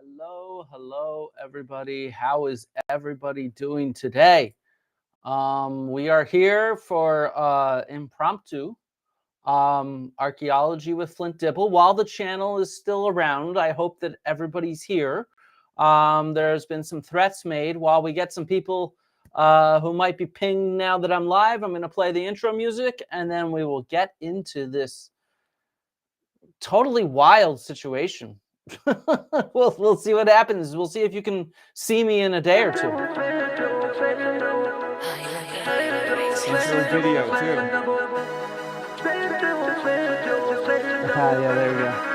Hello, everybody. How is everybody doing today? We are here for impromptu archaeology with Flint Dibble. While the channel is still around, I hope that everybody's here. There's been some threats made. While we get some people who might be pinged now that I'm live, I'm going to play the intro music, and then we will get into this totally wild situation. We'll see what happens. We'll see if you can see me in a day or two. Censored video too. Yeah, there you go.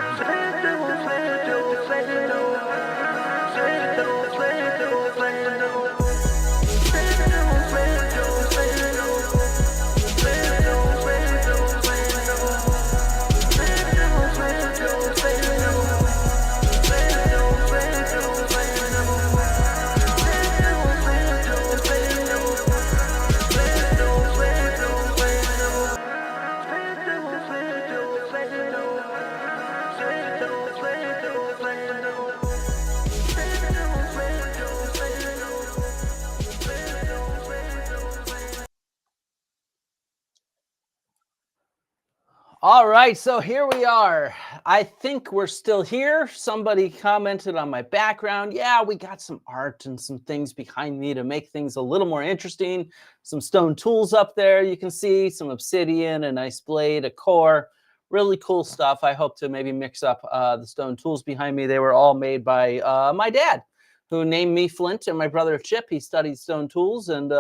All right, so here we are. I think we're still here. Somebody commented on my background. Yeah, we got some art and some things behind me to make things a little more interesting. Some stone tools up there you can see, some obsidian, a nice blade, a core. Really cool stuff. I hope to maybe mix up the stone tools behind me. They were all made by my dad, who named me Flint, and my brother Chip. He studied stone tools, and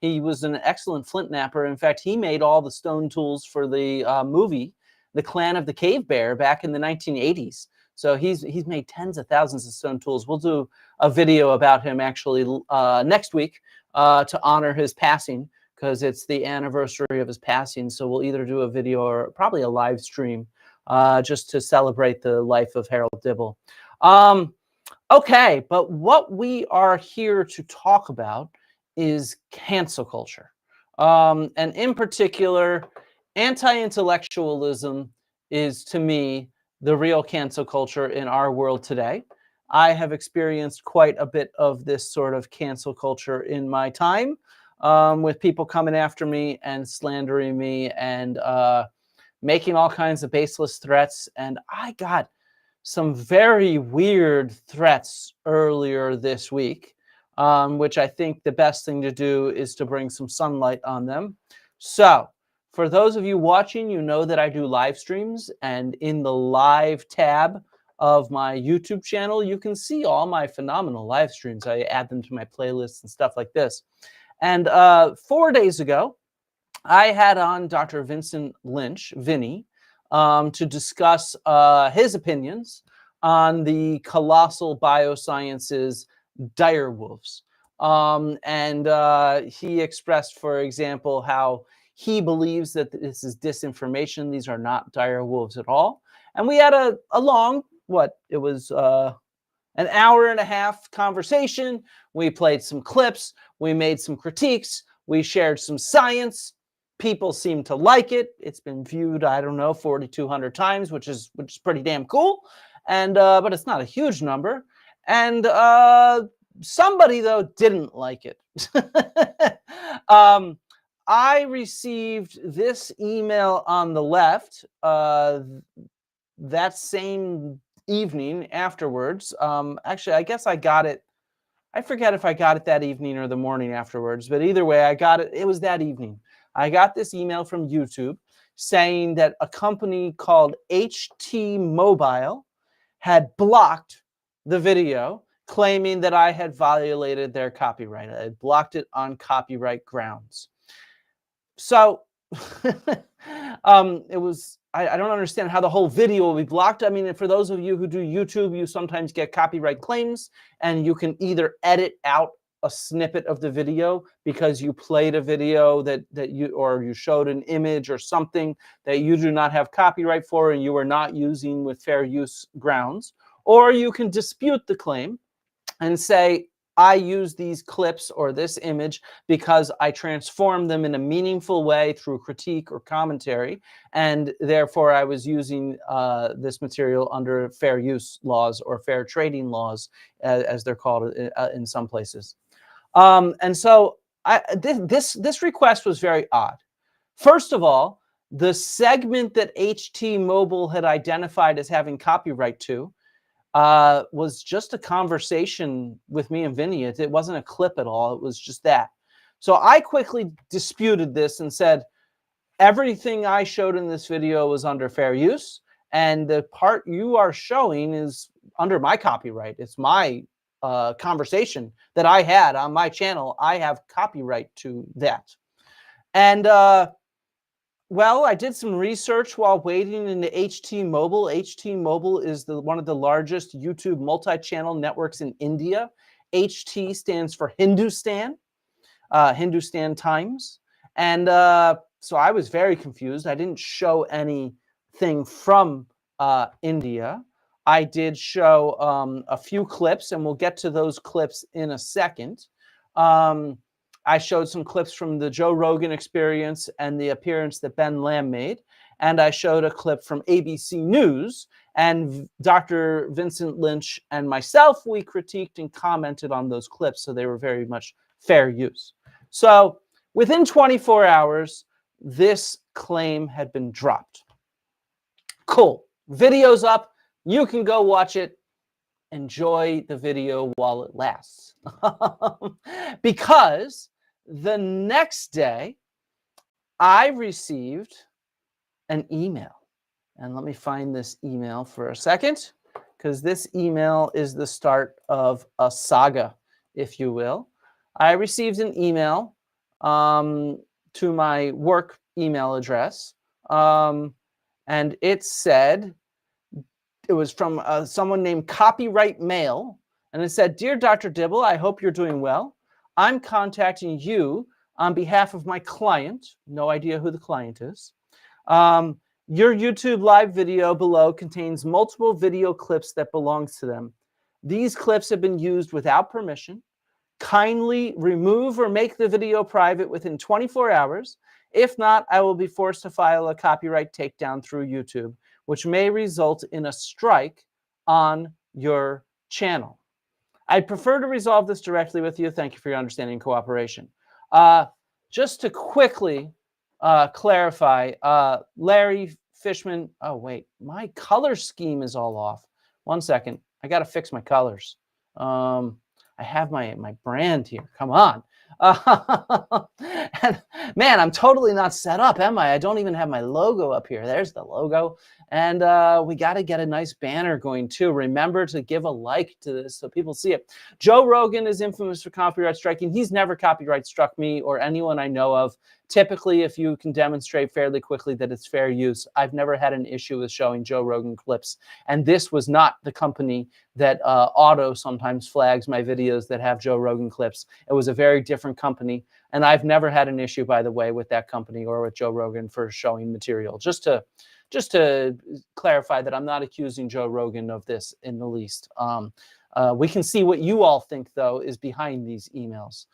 he was an excellent flint knapper. In fact, he made all the stone tools for the movie, The Clan of the Cave Bear, back in the 1980s. So he's made tens of thousands of stone tools. We'll do a video about him actually next week to honor his passing, because it's the anniversary of his passing. So we'll either do a video or probably a live stream just to celebrate the life of Harold Dibble. Okay, but what we are here to talk about is cancel culture. And in particular, anti-intellectualism is, to me, the real cancel culture in our world today. I have experienced quite a bit of this sort of cancel culture in my time, with people coming after me and slandering me and making all kinds of baseless threats. And I got some very weird threats earlier this week, which I think the best thing to do is to bring some sunlight on them. So for those of you watching, you know that I do live streams, and in the live tab of my YouTube channel, you can see all my phenomenal live streams. I add them to my playlists and stuff like this. And 4 days ago, I had on Dr. Vincent Lynch, Vinny, to discuss his opinions on the Colossal Biosciences direwolves. And he expressed, for example, how he believes that this is disinformation. These are not direwolves at all. And we had a long, it was an hour and a half conversation. We played some clips. We made some critiques. We shared some science. People seem to like it. It's been viewed, I don't know, 4,200 times, which is pretty damn cool. And but it's not a huge number. And somebody, though, didn't like it. I received this email on the left that same evening afterwards. Actually, I guess I got it. I forget if I got it that evening or the morning afterwards, but either way, I got it. It was that evening. I got this email from YouTube saying that a company called HT Mobile had blocked the video, claiming that I had violated their copyright. I had blocked it on copyright grounds. So it was, I don't understand how the whole video will be blocked. I mean, for those of you who do YouTube, you sometimes get copyright claims, and you can either edit out a snippet of the video because you played a video that you showed an image or something that you do not have copyright for and you are not using with fair use grounds, or you can dispute the claim and say, I use these clips or this image because I transform them in a meaningful way through critique or commentary, and therefore I was using this material under fair use laws or fair trading laws, as they're called in some places. And so this request was very odd. First of all, the segment that HT Mobile had identified as having copyright to was just a conversation with me and Vinny. It wasn't a clip at all. It was just that. So I quickly disputed this and said, everything I showed in this video was under fair use, and the part you are showing is under my copyright. It's my conversation that I had on my channel. I have copyright to that. And well, I did some research while waiting into HT Mobile. HT Mobile is one of the largest YouTube multi-channel networks in India. HT stands for Hindustan, Hindustan Times. And so I was very confused. I didn't show anything from India. I did show a few clips, and we'll get to those clips in a second. I showed some clips from the Joe Rogan Experience and the appearance that Ben Lamb made. And I showed a clip from ABC News. And Dr. Vincent Lynch and myself, we critiqued and commented on those clips. So they were very much fair use. So within 24 hours, this claim had been dropped. Cool. Video's up. You can go watch it. Enjoy the video while it lasts. Because the next day, I received an email. And let me find this email for a second, because this email is the start of a saga, if you will. I received an email to my work email address, and it said, it was from someone named Copyright Mail, and it said, "Dear Dr. Dibble, I hope you're doing well. I'm contacting you on behalf of my client." No idea who the client is. "Your YouTube live video below contains multiple video clips that belongs to them. These clips have been used without permission. Kindly remove or make the video private within 24 hours. If not, I will be forced to file a copyright takedown through YouTube, which may result in a strike on your channel. I'd prefer to resolve this directly with you. Thank you for your understanding and cooperation." Just to quickly clarify, Larry Fishman, oh wait, my color scheme is all off. One second, I got to fix my colors. I have my brand here, come on. And man, I'm totally not set up, am I? I don't even have my logo up here. There's the logo. And we got to get a nice banner going too. Remember to give a like to this so people see it. Joe Rogan is infamous for copyright striking. He's never copyright struck me or anyone I know of. Typically, if you can demonstrate fairly quickly that it's fair use, I've never had an issue with showing Joe Rogan clips. And this was not the company that auto sometimes flags my videos that have Joe Rogan clips. It was a very different company. And I've never had an issue, by the way, with that company or with Joe Rogan for showing material. Just to clarify that I'm not accusing Joe Rogan of this in the least. We can see what you all think, though, is behind these emails.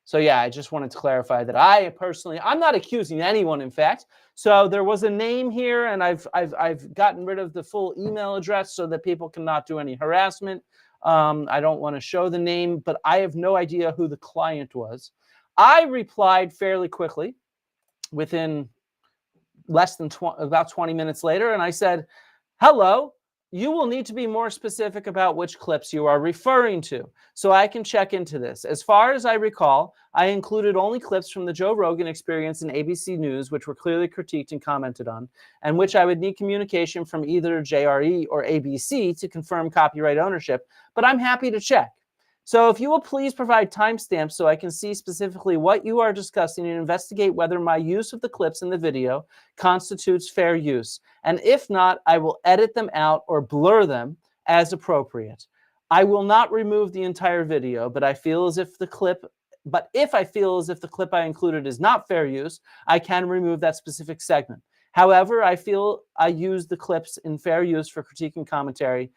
So yeah, I just wanted to clarify that I personally, I'm not accusing anyone, in fact. So there was a name here, and I've gotten rid of the full email address so that people cannot do any harassment. I don't want to show the name, but I have no idea who the client was. I replied fairly quickly within less than about 20 minutes later, and I said, "Hello, you will need to be more specific about which clips you are referring to so I can check into this. As far as I recall, I included only clips from the Joe Rogan Experience and ABC News, which were clearly critiqued and commented on, and which I would need communication from either JRE or ABC to confirm copyright ownership, but I'm happy to check. So if you will please provide timestamps so I can see specifically what you are discussing and investigate whether my use of the clips in the video constitutes fair use. And if not, I will edit them out or blur them as appropriate. I will not remove the entire video, but if I feel as if the clip I included is not fair use, I can remove that specific segment. However, I feel I use the clips in fair use for critique and commentary.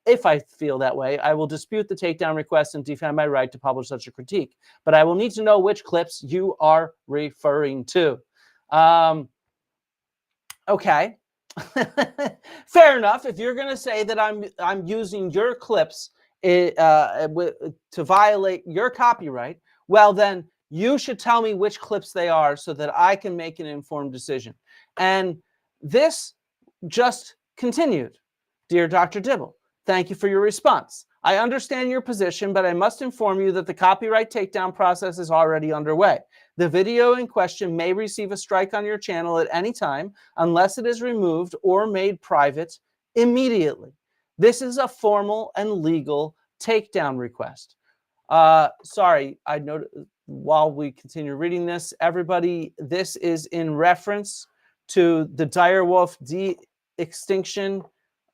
If I feel that way, I will dispute the takedown request and defend my right to publish such a critique. But I will need to know which clips you are referring to. Okay. Fair enough. If you're going to say that I'm using your clips to violate your copyright, well, then you should tell me which clips they are so that I can make an informed decision. And this just continued. Dear Dr. Dibble, thank you for your response. I understand your position, but I must inform you that the copyright takedown process is already underway. The video in question may receive a strike on your channel at any time unless it is removed or made private immediately. This is a formal and legal takedown request. Sorry, I noted while we continue reading this, everybody, this is in reference to the direwolf de-extinction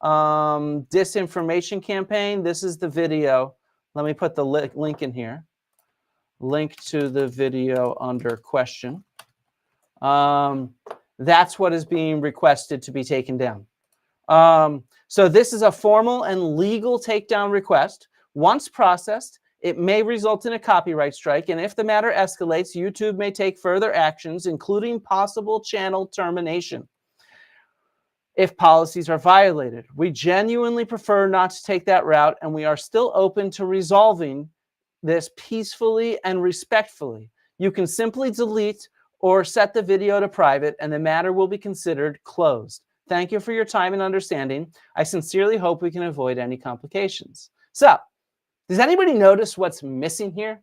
disinformation campaign. This is the video. Let me put the link in here. Link to the video under question. That's what is being requested to be taken down. So this is a formal and legal takedown request. Once processed, it may result in a copyright strike, and if the matter escalates, YouTube may take further actions, including possible channel termination if policies are violated. We genuinely prefer not to take that route, and we are still open to resolving this peacefully and respectfully. You can simply delete or set the video to private, and the matter will be considered closed. Thank you for your time and understanding. I sincerely hope we can avoid any complications. So, does anybody notice what's missing here?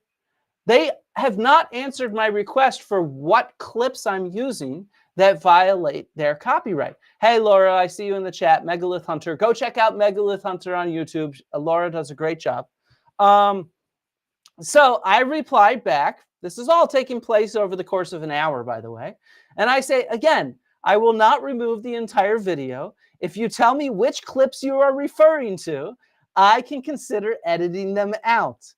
They have not answered my request for what clips I'm using that violate their copyright. Hey, Laura, I see you in the chat. Megalith Hunter. Go check out Megalith Hunter on YouTube. Laura does a great job. So I replied back. This is all taking place over the course of an hour, by the way. And I say, again, I will not remove the entire video. If you tell me which clips you are referring to, I can consider editing them out.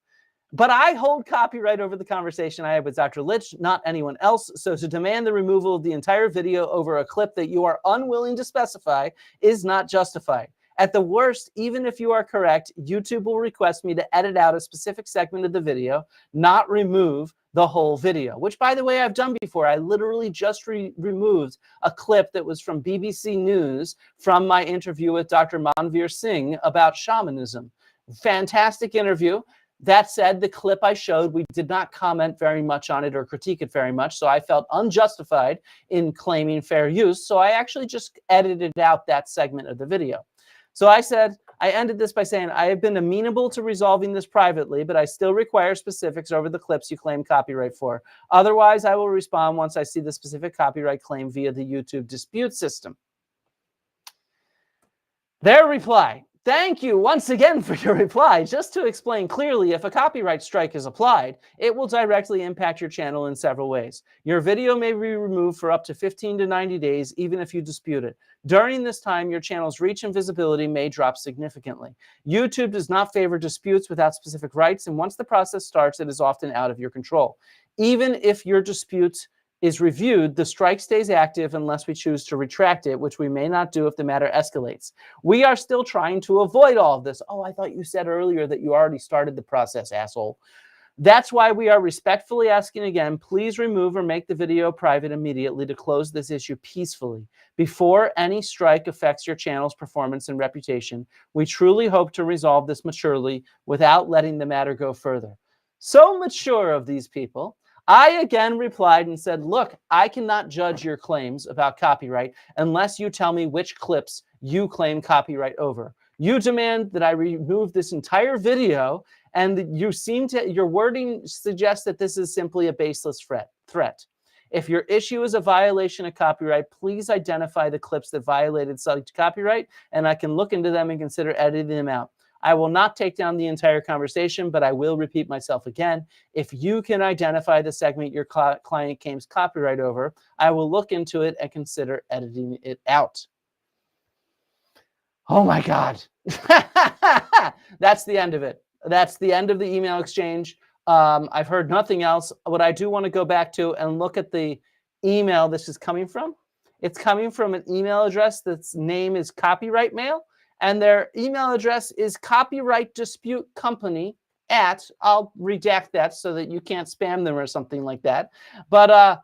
But I hold copyright over the conversation I had with Dr. Litch, not anyone else. So to demand the removal of the entire video over a clip that you are unwilling to specify is not justified. At the worst, even if you are correct, YouTube will request me to edit out a specific segment of the video, not remove the whole video, which, by the way, I've done before. I literally just removed a clip that was from BBC News from my interview with Dr. Manveer Singh about shamanism. Fantastic interview. That said, the clip I showed, we did not comment very much on it or critique it very much, so I felt unjustified in claiming fair use, so I actually just edited out that segment of the video. So I said, I ended this by saying, I have been amenable to resolving this privately, but I still require specifics over the clips you claim copyright for. Otherwise, I will respond once I see the specific copyright claim via the YouTube dispute system. Their reply. Thank you once again for your reply. Just to explain clearly, if a copyright strike is applied, it will directly impact your channel in several ways. Your video may be removed for up to 15 to 90 days, even if you dispute it. During this time, your channel's reach and visibility may drop significantly. YouTube does not favor disputes without specific rights, and once the process starts, it is often out of your control. Even if your dispute is reviewed, the strike stays active unless we choose to retract it, which we may not do if the matter escalates. We are still trying to avoid all of this. Oh, I thought you said earlier that you already started the process, asshole. That's why we are respectfully asking again, please remove or make the video private immediately to close this issue peacefully. Before any strike affects your channel's performance and reputation, we truly hope to resolve this maturely without letting the matter go further. So mature of these people. I again replied and said, look, I cannot judge your claims about copyright unless you tell me which clips you claim copyright over. You demand that I remove this entire video, and your wording suggests that this is simply a baseless threat. If your issue is a violation of copyright, please identify the clips that violated such copyright, and I can look into them and consider editing them out. I will not take down the entire conversation, but I will repeat myself again. If you can identify the segment your client claims copyright over, I will look into it and consider editing it out. Oh my God. That's the end of it. That's the end of the email exchange. I've heard nothing else. What I do want to go back to and look at the email this is coming from. It's coming from an email address that's name is Copyright Mail, and their email address is copyrightdisputecompany at, I'll redact that so that you can't spam them or something like that. But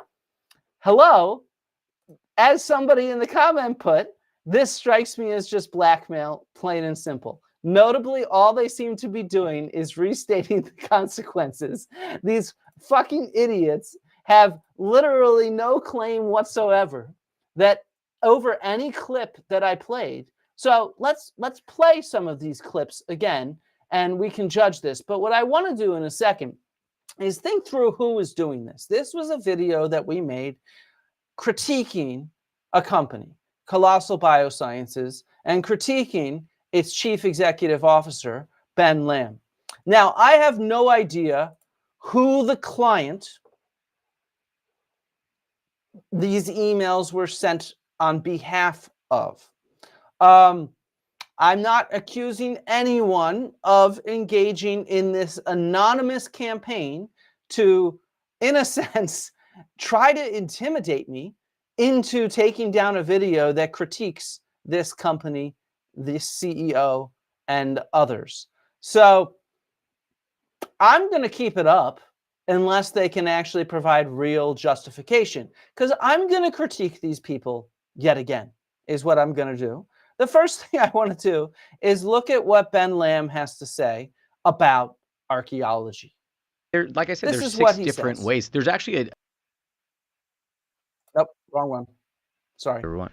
hello, as somebody in the comment put, this strikes me as just blackmail, plain and simple. Notably, all they seem to be doing is restating the consequences. These fucking idiots have literally no claim whatsoever that over any clip that I played. So let's play some of these clips again, and we can judge this. But what I want to do in a second is think through who is doing this. This was a video that we made critiquing a company, Colossal Biosciences, and critiquing its chief executive officer, Ben Lamb. Now, I have no idea who the client these emails were sent on behalf of. I'm not accusing anyone of engaging in this anonymous campaign to, in a sense, try to intimidate me into taking down a video that critiques this company, this CEO, and others. So I'm going to keep it up unless they can actually provide real justification, because I'm going to critique these people yet again, is what I'm going to do. The first thing I want to do is look at what Ben Lamb has to say about archaeology. Like I said, This there's is what 6 he different says. ways. There's actually a Nope, wrong one. Sorry. everyone.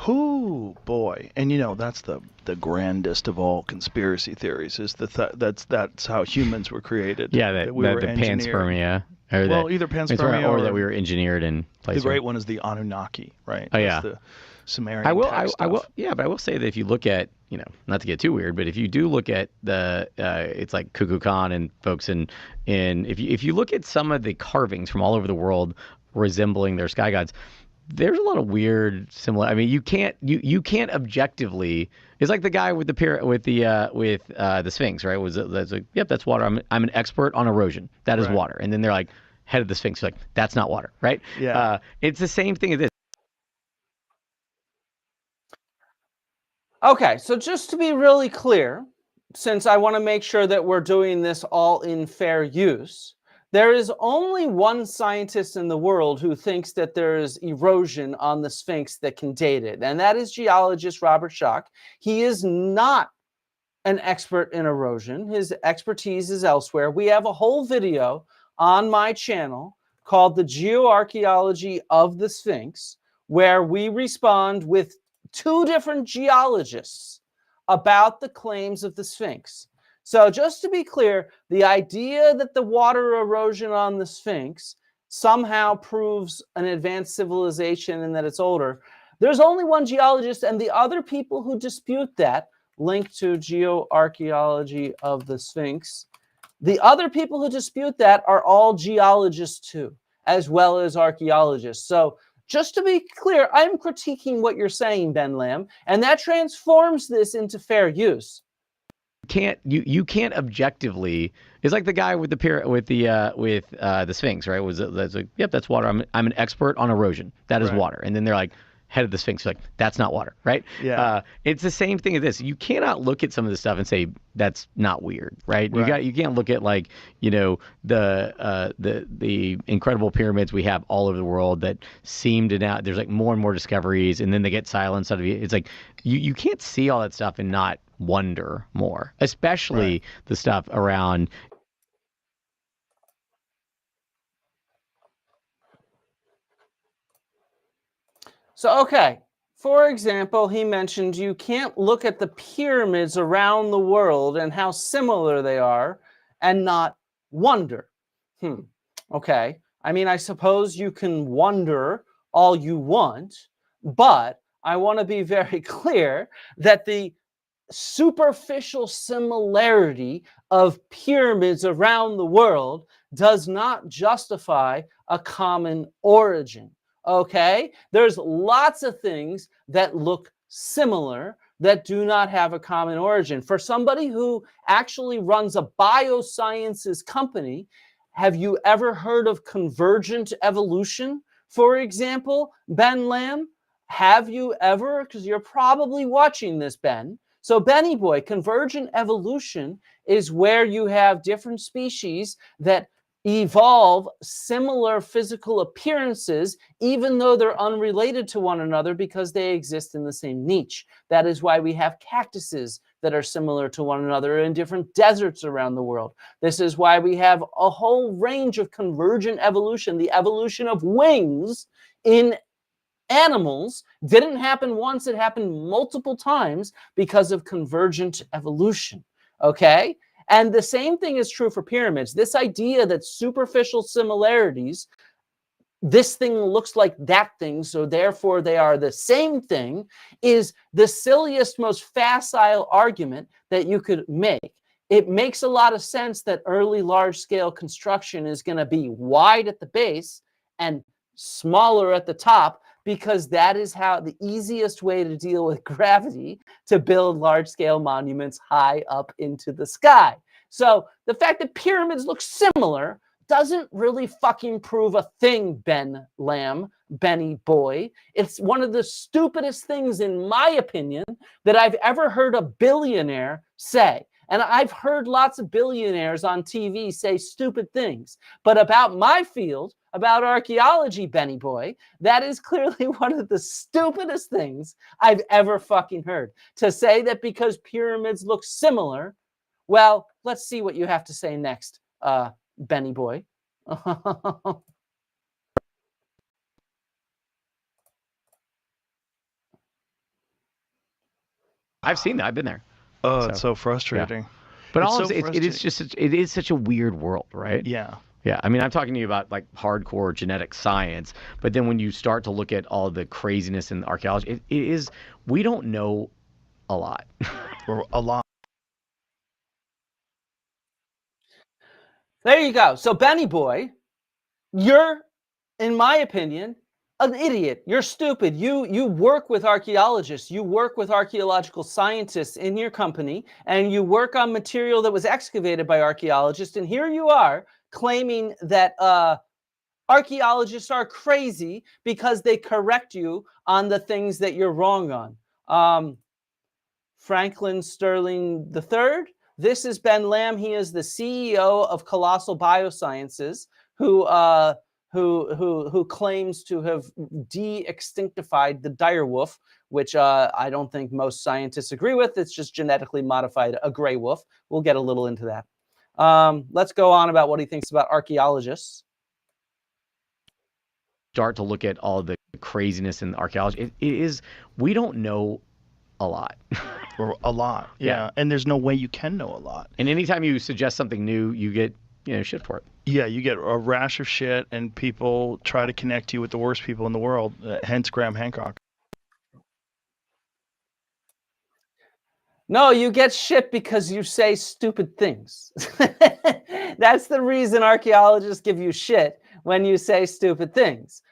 Whoo, boy. And you know, that's the grandest of all conspiracy theories, is that's how humans were created. Yeah, that we were the engineered. panspermia. Or Well, that, either panspermia or that we were engineered in place. The great one is the Anunnaki, right? Oh, yeah. That's the Sumerian I will stuff. yeah, but I will say that if you look at, you know, not to get too weird, but if you do look at the it's like Kukulkan Khan and folks and if you look at some of the carvings from all over the world resembling their sky gods, there's a lot of weird similar. I mean, you can't objectively. It's like the guy with the Sphinx, right? That's like, yep, that's water. I'm an expert on erosion. That is water. And then they're like, head of the Sphinx, like, that's not water, right? Yeah. It's the same thing as this. Okay, so just to be really clear, since I want to make sure that we're doing this all in fair use, there is only one scientist in the world who thinks that there is erosion on the Sphinx that can date it, and that is geologist Robert Schoch. He is not an expert in erosion. His expertise is elsewhere. We have a whole video on my channel called The Geoarchaeology of the Sphinx, where we respond with 2 different geologists about the claims of the Sphinx. So just to be clear, the idea that the water erosion on the Sphinx somehow proves an advanced civilization and that it's older, there's only one geologist, and the other people who dispute that, link to Geoarchaeology of the Sphinx, the other people who dispute that are all geologists too, as well as archaeologists. So just to be clear, I'm critiquing what you're saying, Ben Lamb, and that transforms this into fair use. You can't objectively. It's like the guy with the Sphinx, right? That's like, yep, that's water. I'm an expert on erosion. That is water. And then they're like, head of the Sphinx, like, that's not water, right? Yeah. It's the same thing as this. You cannot look at some of this stuff and say that's not weird, right? You can't look at, like, you know, the incredible pyramids we have all over the world that seem to now there's like more and more discoveries, and then they get silenced out of it. It's like you can't see all that stuff and not wonder more, especially the stuff around. So, okay, for example, he mentioned you can't look at the pyramids around the world and how similar they are and not wonder. Okay, I mean, I suppose you can wonder all you want, but I want to be very clear that the superficial similarity of pyramids around the world does not justify a common origin. Okay, there's lots of things that look similar that do not have a common origin. For somebody who actually runs a biosciences company, have you ever heard of convergent evolution, For example, Ben Lamb, have you ever, because you're probably watching this, Ben. So Benny boy, convergent evolution is where you have different species that evolve similar physical appearances, even though they're unrelated to one another because they exist in the same niche. That is why we have cactuses that are similar to one another in different deserts around the world. This is why we have a whole range of convergent evolution. The evolution of wings in animals didn't happen once, it happened multiple times because of convergent evolution, okay? And the same thing is true for pyramids. This idea that superficial similarities, this thing looks like that thing, so therefore they are the same thing, is the silliest, most facile argument that you could make. It makes a lot of sense that early large-scale construction is going to be wide at the base and smaller at the top, because that is how the easiest way to deal with gravity, to build large-scale monuments high up into the sky. So the fact that pyramids look similar doesn't really fucking prove a thing, Ben Lamb, Benny boy. It's one of the stupidest things, in my opinion, that I've ever heard a billionaire say. And I've heard lots of billionaires on TV say stupid things. But about my field, about archaeology, Benny boy, that is clearly one of the stupidest things I've ever fucking heard. To say that because pyramids look similar, well, let's see what you have to say next, Benny boy. I've seen that. I've been there. Oh, it's so frustrating. Yeah. But It's also, so it is such a weird world, right? Yeah. Yeah. I mean, I'm talking to you about like hardcore genetic science, but then when you start to look at all the craziness in archaeology, we don't know a lot. Or a lot. There you go. So Benny boy, you're, in my opinion, an idiot. You're stupid. You work with archaeologists. You work with archaeological scientists in your company, and you work on material that was excavated by archaeologists. And here you are claiming that archaeologists are crazy because they correct you on the things that you're wrong on. Franklin Sterling III. This is Ben Lamb. He is the CEO of Colossal Biosciences, who claims to have de-extinctified the direwolf, which I don't think most scientists agree with. It's just genetically modified a gray wolf. We'll get a little into that. Let's go on about what he thinks about archaeologists. Start to look at all the craziness in archaeology. We don't know a lot. Or a lot. Yeah. And there's no way you can know a lot. And anytime you suggest something new, you get, shit for it. Yeah, you get a rash of shit, and people try to connect you with the worst people in the world, hence Graham Hancock. No, you get shit because you say stupid things. That's the reason archaeologists give you shit, when you say stupid things.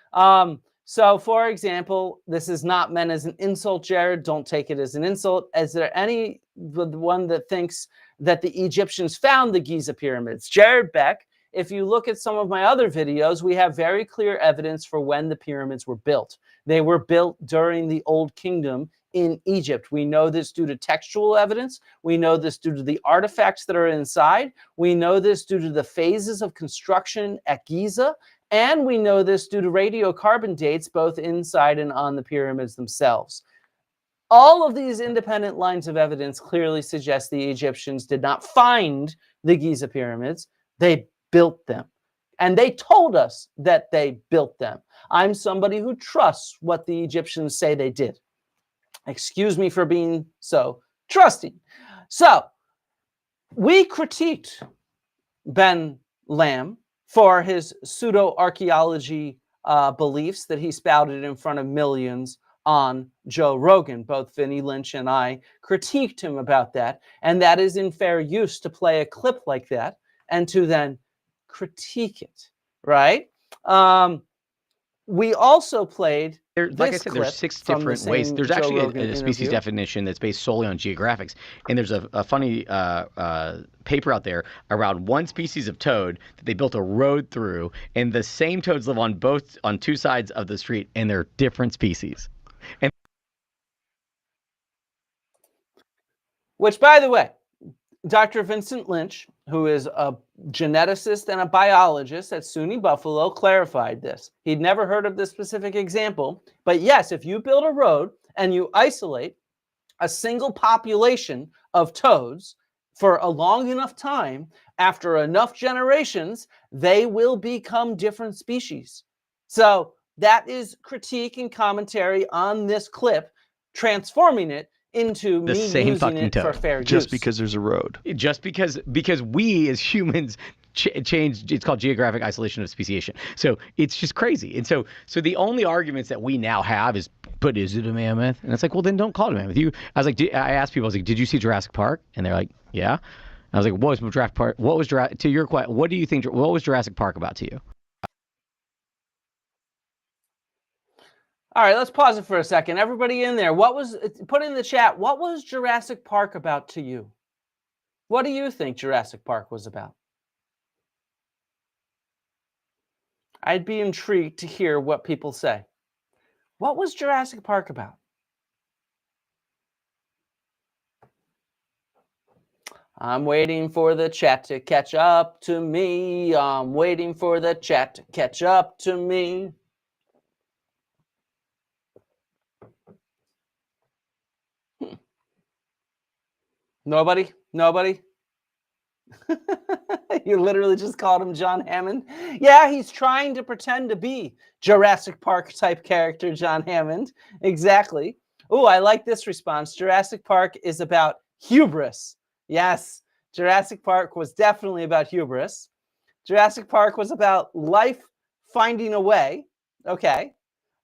So, for example, this is not meant as an insult, Jared. Don't take it as an insult. Is there anyone that thinks that the Egyptians found the Giza pyramids? Jared Beck, if you look at some of my other videos, we have very clear evidence for when the pyramids were built. They were built during the Old Kingdom in Egypt. We know this due to textual evidence. We know this due to the artifacts that are inside. We know this due to the phases of construction at Giza. And we know this due to radiocarbon dates, both inside and on the pyramids themselves. All of these independent lines of evidence clearly suggest the Egyptians did not find the Giza pyramids. They built them. And they told us that they built them. I'm somebody who trusts what the Egyptians say they did. Excuse me for being so trusting. So, we critiqued Ben Lamb for his pseudo-archaeology beliefs that he spouted in front of millions on Joe Rogan. Both Vinnie Lynch and I critiqued him about that. And that is in fair use to play a clip like that and to then critique it, right? we also played like I this said, clip there's 6 from the different ways. same There's Joe actually Rogan a species interview. definition that's based solely on geographics. And there's a funny paper out there around one species of toad that they built a road through, and the same toads live on two sides of the street, and they're different species. And which, by the way, Dr. Vincent Lynch, who is a geneticist and a biologist at SUNY Buffalo, clarified this. He'd never heard of this specific example, but yes, if you build a road and you isolate a single population of toads for a long enough time, after enough generations, they will become different species. So that is critique and commentary on this clip, transforming it into the me same using fucking it for toad. fair Just use. because there's a road. Just because we as humans change, it's called geographic isolation of speciation. So it's just crazy. And so the only arguments that we now have is, but is it a mammoth? And it's like, well, then don't call it a mammoth. I was like, I asked people, I was like, did you see Jurassic Park? And they're like, yeah. I was like, what was Jurassic Park? To your question, what do you think? What was Jurassic Park about to you? All right, let's pause it for a second. Everybody in there, put in the chat, what was Jurassic Park about to you? What do you think Jurassic Park was about? I'd be intrigued to hear what people say. What was Jurassic Park about? I'm waiting for the chat to catch up to me. I'm waiting for the chat to catch up to me. Nobody? You literally just called him John Hammond. Yeah, he's trying to pretend to be Jurassic Park type character, John Hammond. Exactly. Oh, I like this response. Jurassic Park is about hubris. Yes, Jurassic Park was definitely about hubris. Jurassic Park was about life finding a way. Okay.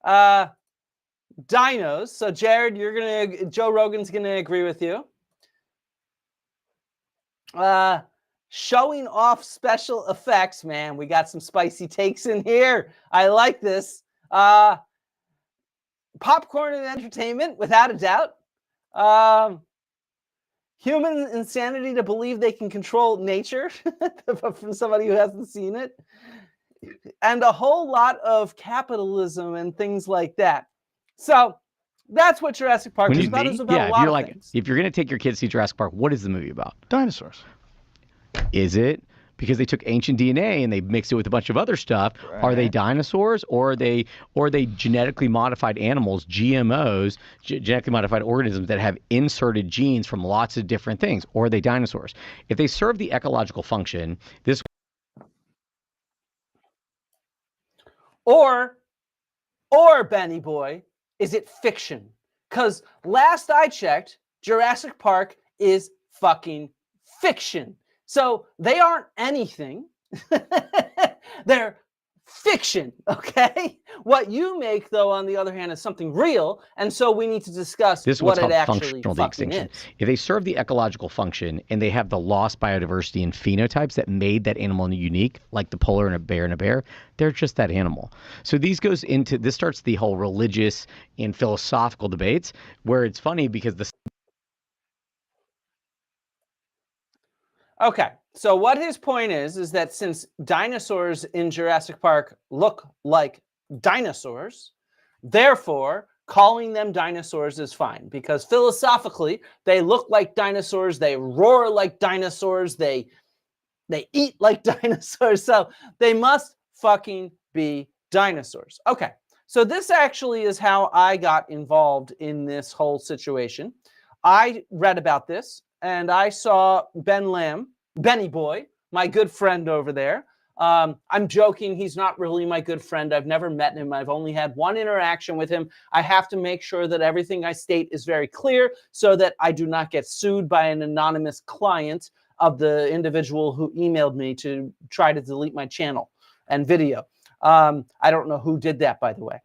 Dinos. So Jared, Joe Rogan's gonna agree with you. Showing off special effects, man. We got some spicy takes in here. I like this. Popcorn and entertainment, without a doubt. Human insanity to believe they can control nature from somebody who hasn't seen it. And a whole lot of capitalism and things like that. So that's what Jurassic Park is about. It's about a lot of things. If you're going to take your kids to see Jurassic Park, what is the movie about? Dinosaurs. Is it because they took ancient DNA and they mixed it with a bunch of other stuff? Right. Are they dinosaurs, or are they genetically modified animals, GMOs, genetically modified organisms that have inserted genes from lots of different things? Or are they dinosaurs? If they serve the ecological function, this or Benny Boy, is it fiction? Because last I checked, Jurassic Park is fucking fiction. So they aren't anything. They're fiction, okay? What you make, though, on the other hand, is something real, and so we need to discuss what it actually fucking is. If they serve the ecological function and they have the lost biodiversity and phenotypes that made that animal unique, like the polar and a bear, they're just that animal. So this starts the whole religious and philosophical debates, where it's funny because Okay, so what his point is that since dinosaurs in Jurassic Park look like dinosaurs, therefore calling them dinosaurs is fine, because philosophically they look like dinosaurs, they roar like dinosaurs, they eat like dinosaurs, so they must fucking be dinosaurs. Okay, so this actually is how I got involved in this whole situation. I read about this, and I saw Benny Boy, my good friend over there. I'm joking. He's not really my good friend. I've never met him. I've only had one interaction with him. I have to make sure that everything I state is very clear so that I do not get sued by an anonymous client of the individual who emailed me to try to delete my channel and video. I don't know who did that, by the way.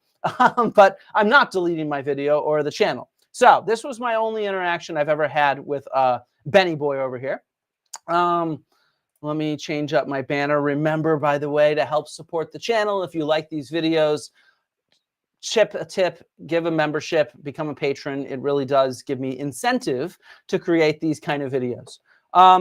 But I'm not deleting my video or the channel. So this was my only interaction I've ever had with Benny Boy over here. Let me change up my banner. Remember, by the way, to help support the channel, if you like these videos, chip a tip, give a membership, become a patron. It really does give me incentive to create these kind of videos.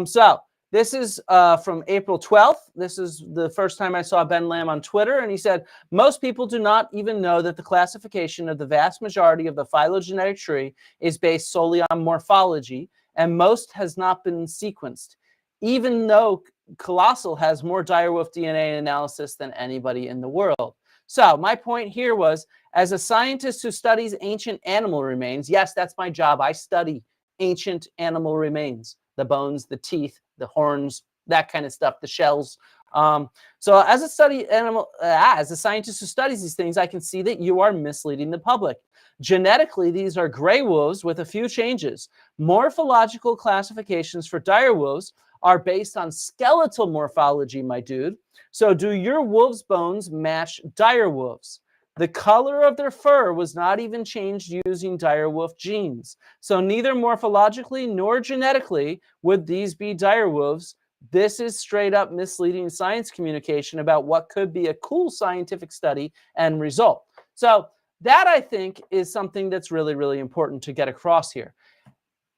So this is from April 12th. This is the first time I saw Ben Lamb on Twitter, and he said, most people do not even know that the classification of the vast majority of the phylogenetic tree is based solely on morphology, and most has not been sequenced, even though Colossal has more direwolf DNA analysis than anybody in the world. So my point here was, as a scientist who studies ancient animal remains, yes, that's my job. I study ancient animal remains, the bones, the teeth, the horns, that kind of stuff, the shells. So as a scientist who studies these things, I can see that you are misleading the public. Genetically, these are gray wolves with a few changes. Morphological classifications for dire wolves are based on skeletal morphology, my dude. So do your wolves' bones match dire wolves? The color of their fur was not even changed using direwolf genes. So neither morphologically nor genetically would these be direwolves. This is straight up misleading science communication about what could be a cool scientific study and result. So that, I think, is something that's really, really important to get across here.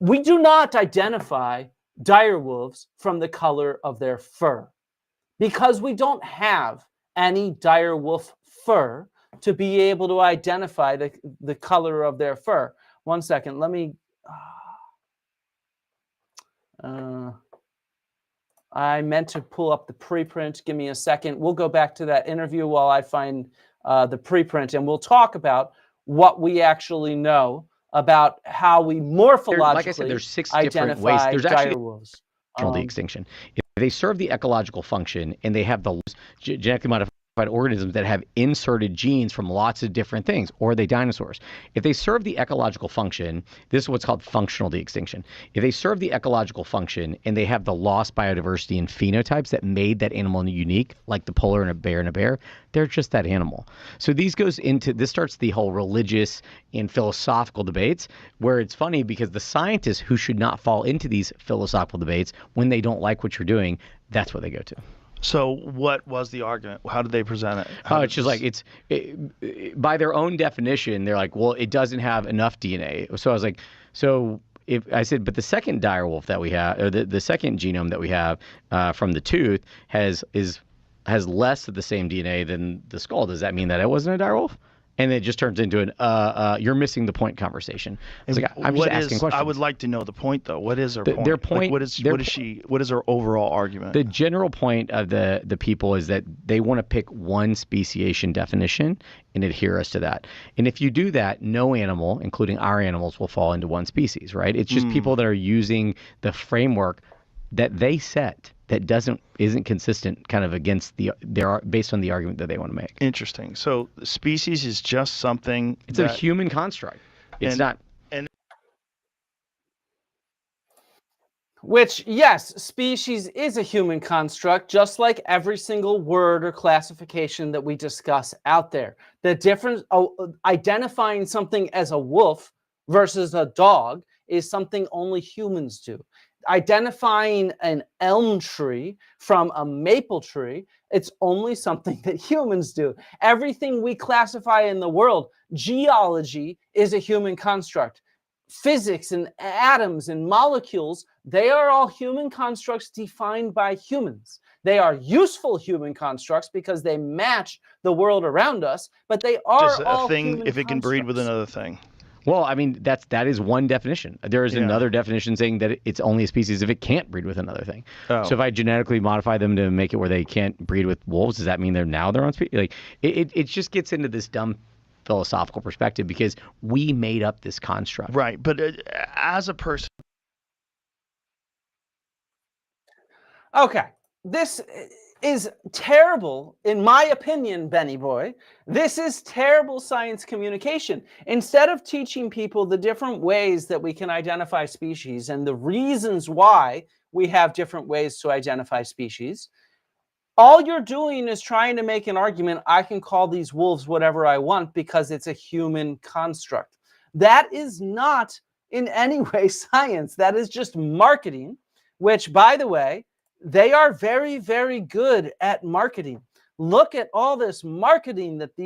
We do not identify direwolves from the color of their fur because we don't have any direwolf fur to be able to identify the color of their fur. One second, let me... I meant to pull up the preprint. Give me a second. We'll go back to that interview while I find the preprint, and we'll talk about what we actually know about how we morphologically like I said, there's 6 different ways. identify There's actually direwolves. de-extinction. If they serve the ecological function and they have the genetically modified organisms that have inserted genes from lots of different things, or are they dinosaurs? If they serve the ecological function, this is what's called functional de-extinction. If they serve the ecological function and they have the lost biodiversity and phenotypes that made that animal unique, like the polar and a bear, they're just that animal. So this starts the whole religious and philosophical debates, where it's funny because the scientists who should not fall into these philosophical debates, when they don't like what you're doing, that's what they go to. So what was the argument? How did they present it? It's just like by their own definition, they're like, well, it doesn't have enough DNA. So I was like, but the second direwolf that we have, or the second genome that we have from the tooth has less of the same DNA than the skull. Does that mean that it wasn't a direwolf? And it just turns into an you're missing the point conversation. It's like, I'm just asking questions. I would like to know the point, though. What is her point? Their point. Like, what is her overall argument? The general point of the people is that they want to pick one speciation definition and adhere us to that. And if you do that, no animal, including our animals, will fall into one species, right? It's just people that are using the framework that they set that isn't consistent, kind of against based on the argument that they want to make. Interesting. So species is just something. It's a human construct. It's not. Which, yes, species is a human construct, just like every single word or classification that we discuss out there. The difference, identifying something as a wolf versus a dog is something only humans do. Identifying an elm tree from a maple tree, it's only something that humans do. Everything we classify in the world, geology is a human construct. Physics and atoms and molecules, they are all human constructs defined by humans. They are useful human constructs because they match the world around us, but they are just all a thing human if it can breed with constructs. another thing. Well, I mean, that is one definition. There is another definition saying that it's only a species if it can't breed with another thing. Oh. So if I genetically modify them to make it where they can't breed with wolves, does that mean they're now their own species? Like, it just gets into this dumb philosophical perspective because we made up this construct. Right, but as a person... Okay, this is terrible, in my opinion, Benny boy. This is terrible science communication. Instead of teaching people the different ways that we can identify species and the reasons why we have different ways to identify species, all you're doing is trying to make an argument, I can call these wolves whatever I want because it's a human construct. That is not in any way science. That is just marketing, which, by the way, they are very, very good at marketing. Look at all this marketing that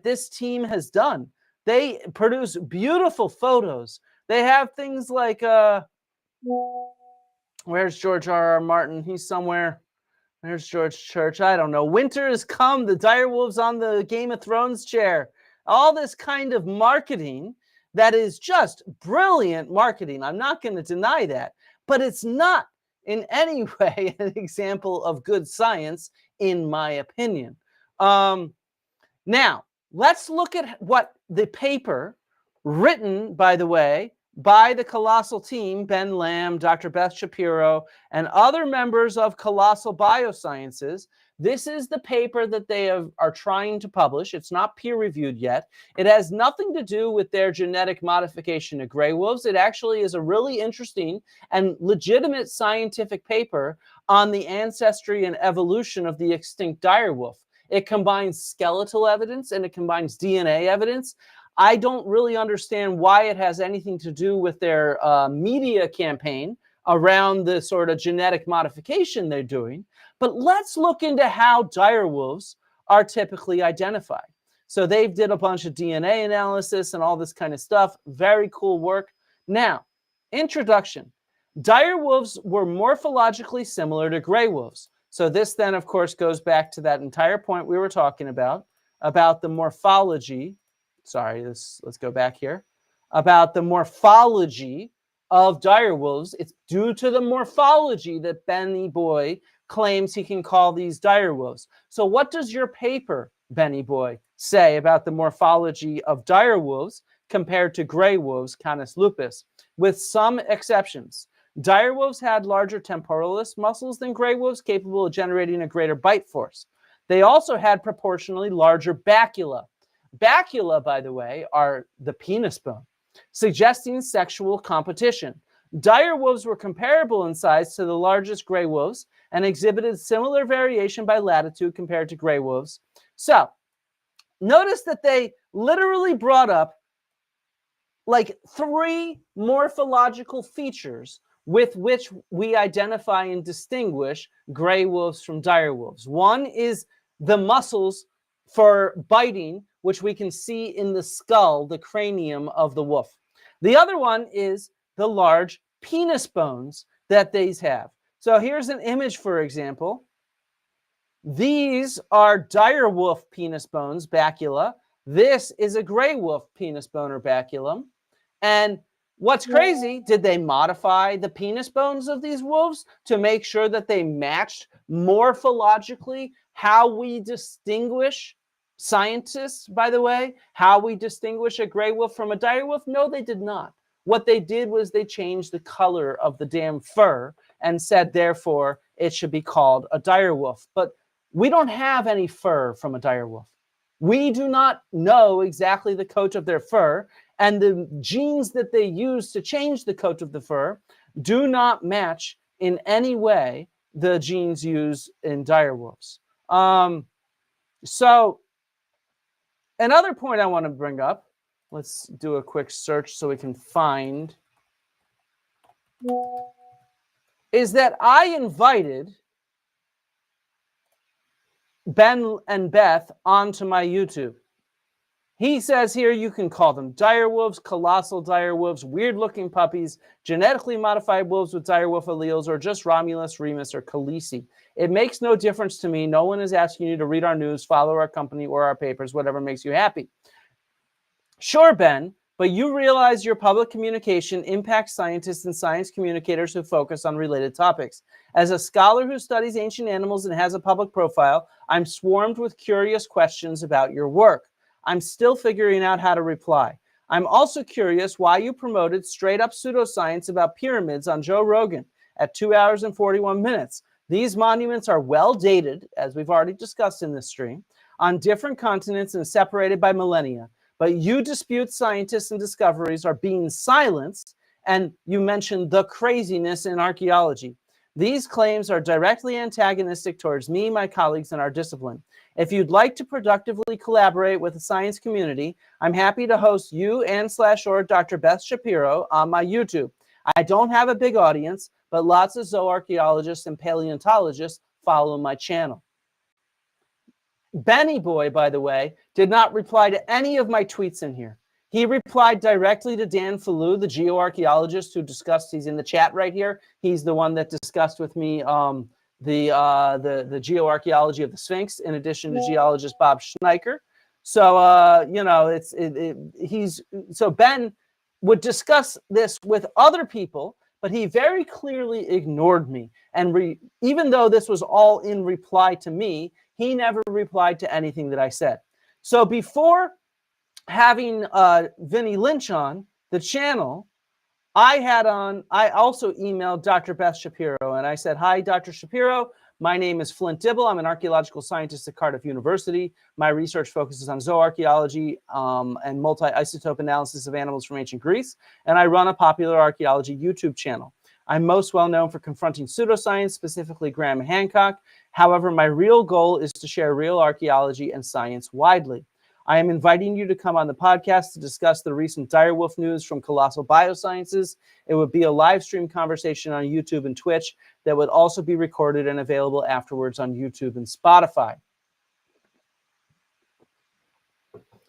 this team has done. They produce beautiful photos. They have things like where's George R.R. Martin? He's somewhere. There's George Church. I don't know. Winter has come. The direwolves on the Game of Thrones chair. All this kind of marketing that is just brilliant marketing. I'm not going to deny that. But it's not in any way an example of good science, in my opinion. Now, let's look at what the paper written, by the way, by the Colossal team, Ben Lamb, Dr. Beth Shapiro, and other members of Colossal Biosciences. This is the paper that they are trying to publish. It's not peer-reviewed yet. It has nothing to do with their genetic modification of gray wolves. It actually is a really interesting and legitimate scientific paper on the ancestry and evolution of the extinct direwolf. It combines skeletal evidence and it combines DNA evidence. I don't really understand why it has anything to do with their media campaign around the sort of genetic modification they're doing. But let's look into how direwolves are typically identified. So they did a bunch of DNA analysis and all this kind of stuff. Very cool work. Now, introduction. Direwolves were morphologically similar to gray wolves. So this then, of course, goes back to that entire point we were talking about the morphology. Sorry, let's go back here. About the morphology of direwolves. It's due to the morphology that Benny Boy claims he can call these direwolves. So what does your paper, Benny Boy, say about the morphology of direwolves compared to gray wolves, Canis lupus? With some exceptions. Direwolves had larger temporalis muscles than gray wolves, capable of generating a greater bite force. They also had proportionally larger bacula. Bacula, by the way, are the penis bone, suggesting sexual competition. Direwolves were comparable in size to the largest gray wolves and exhibited similar variation by latitude compared to gray wolves. So, notice that they literally brought up like 3 morphological features with which we identify and distinguish gray wolves from direwolves. One is the muscles for biting, which we can see in the skull, the cranium of the wolf. The other one is the large penis bones that these have. So here's an image, for example. These are direwolf penis bones, bacula. This is a gray wolf penis bone or baculum. And what's crazy, did they modify the penis bones of these wolves to make sure that they matched morphologically how we distinguish, scientists, by the way, how we distinguish a gray wolf from a direwolf? No, they did not. What they did was they changed the color of the damn fur and said, therefore, it should be called a direwolf. But we don't have any fur from a direwolf. We do not know exactly the coat of their fur, and the genes that they use to change the coat of the fur do not match in any way the genes used in direwolves. So another point I want to bring up, let's do a quick search so we can find, is that I invited Ben and Beth onto my YouTube. He says here you can call them direwolves, colossal direwolves, weird-looking puppies, genetically modified wolves with direwolf alleles, or just Romulus, Remus, or Khaleesi. It makes no difference to me. No one is asking you to read our news, follow our company, or our papers, whatever makes you happy. Sure, Ben, but you realize your public communication impacts scientists and science communicators who focus on related topics. As a scholar who studies ancient animals and has a public profile, I'm swarmed with curious questions about your work. I'm still figuring out how to reply. I'm also curious why you promoted straight-up pseudoscience about pyramids on Joe Rogan at 2 hours and 41 minutes. These monuments are well dated, as we've already discussed in this stream, on different continents and separated by millennia. But you dispute scientists and discoveries are being silenced, and you mentioned the craziness in archaeology. These claims are directly antagonistic towards me, my colleagues, and our discipline. If you'd like to productively collaborate with the science community, I'm happy to host you and/or Dr. Beth Shapiro on my YouTube. I don't have a big audience, but lots of zooarchaeologists and paleontologists follow my channel. Benny Boy, by the way, did not reply to any of my tweets in here. He replied directly to Dan Fallu, the geoarchaeologist who discussed, he's in the chat right here. He's the one that discussed with me the geoarchaeology of the Sphinx, in addition to geologist Bob Schneiker. So, you know, so Ben would discuss this with other people, but he very clearly ignored me. And even though this was all in reply to me, he never replied to anything that I said. So before having Vinnie Lynch on the channel, I also emailed Dr. Beth Shapiro, and I said, "Hi, Dr. Shapiro. My name is Flint Dibble. I'm an archaeological scientist at Cardiff University. My research focuses on zooarchaeology and multi-isotope analysis of animals from ancient Greece, and I run a popular archaeology YouTube channel. I'm most well known for confronting pseudoscience, specifically Graham Hancock. However, my real goal is to share real archaeology and science widely. I am inviting you to come on the podcast to discuss the recent direwolf news from Colossal Biosciences. It would be a live stream conversation on YouTube and Twitch that would also be recorded and available afterwards on YouTube and Spotify.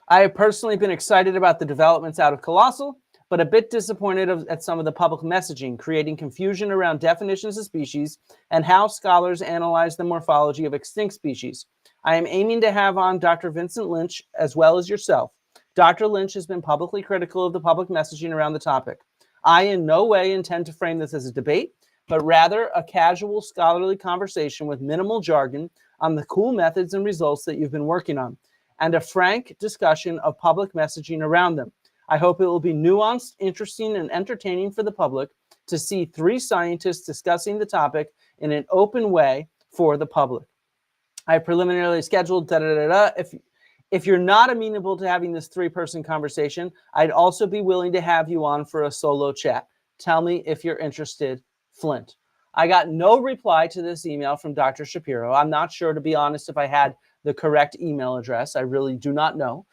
I have personally been excited about the developments out of Colossal, but a bit disappointed at some of the public messaging, creating confusion around definitions of species and how scholars analyze the morphology of extinct species. I am aiming to have on Dr. Vincent Lynch as well as yourself. Dr. Lynch has been publicly critical of the public messaging around the topic. I in no way intend to frame this as a debate, but rather a casual scholarly conversation with minimal jargon on the cool methods and results that you've been working on, and a frank discussion of public messaging around them. I hope it will be nuanced, interesting, and entertaining for the public to see three scientists discussing the topic in an open way for the public. I preliminarily scheduled If you're not amenable to having this three-person conversation, I'd also be willing to have you on for a solo chat. Tell me if you're interested, Flint." I got no reply to this email from Dr. Shapiro. I'm not sure, to be honest, if I had the correct email address. I really do not know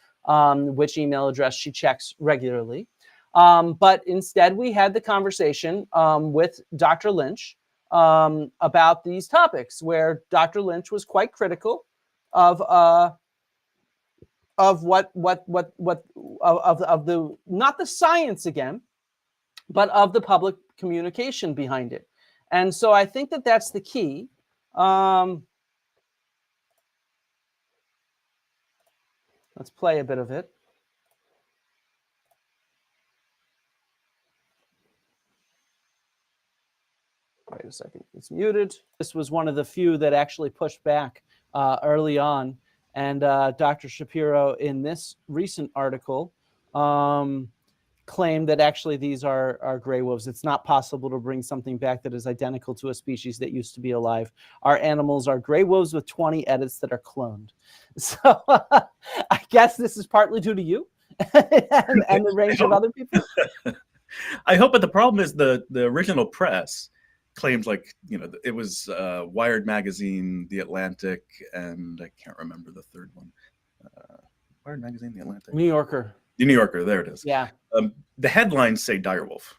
which email address she checks regularly. But instead, we had the conversation with Dr. Lynch about these topics, where Dr. Lynch was quite critical of the not the science again, but of the public communication behind it. And so I think that that's the key. Let's play a bit of it. Wait a second, it's muted. This was one of the few that actually pushed back early on. And Dr. Shapiro, in this recent article, claimed that actually these are gray wolves. It's not possible to bring something back that is identical to a species that used to be alive. Our animals are gray wolves with 20 edits that are cloned. So I guess this is partly due to you and the range of other people. I hope, but the problem is the original press claimed, like, you know, it was Wired Magazine, The Atlantic, and I can't remember the third one. Wired Magazine, The Atlantic. New Yorker. The New Yorker, there it is. Yeah. The headlines say direwolf.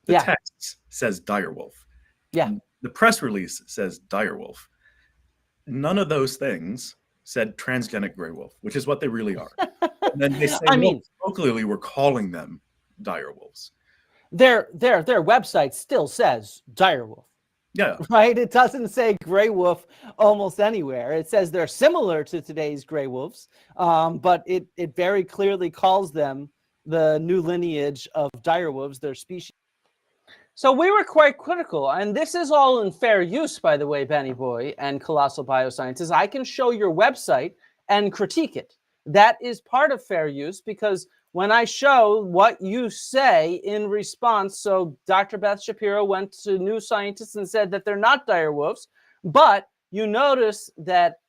The text says direwolf. Yeah. The press release says direwolf. None of those things said transgenic gray wolf, which is what they really are. And then they say, colloquially, we're calling them direwolves. Their website still says direwolf. Yeah. Right? It doesn't say gray wolf almost anywhere. It says they're similar to today's gray wolves, but it very clearly calls them the new lineage of direwolves, their species. So we were quite critical, and this is all in fair use, by the way, Benny Boy and Colossal Biosciences. I can show your website and critique it. That is part of fair use, because when I show what you say in response, so Dr. Beth Shapiro went to New Scientist and said that they're not direwolves, but you notice that,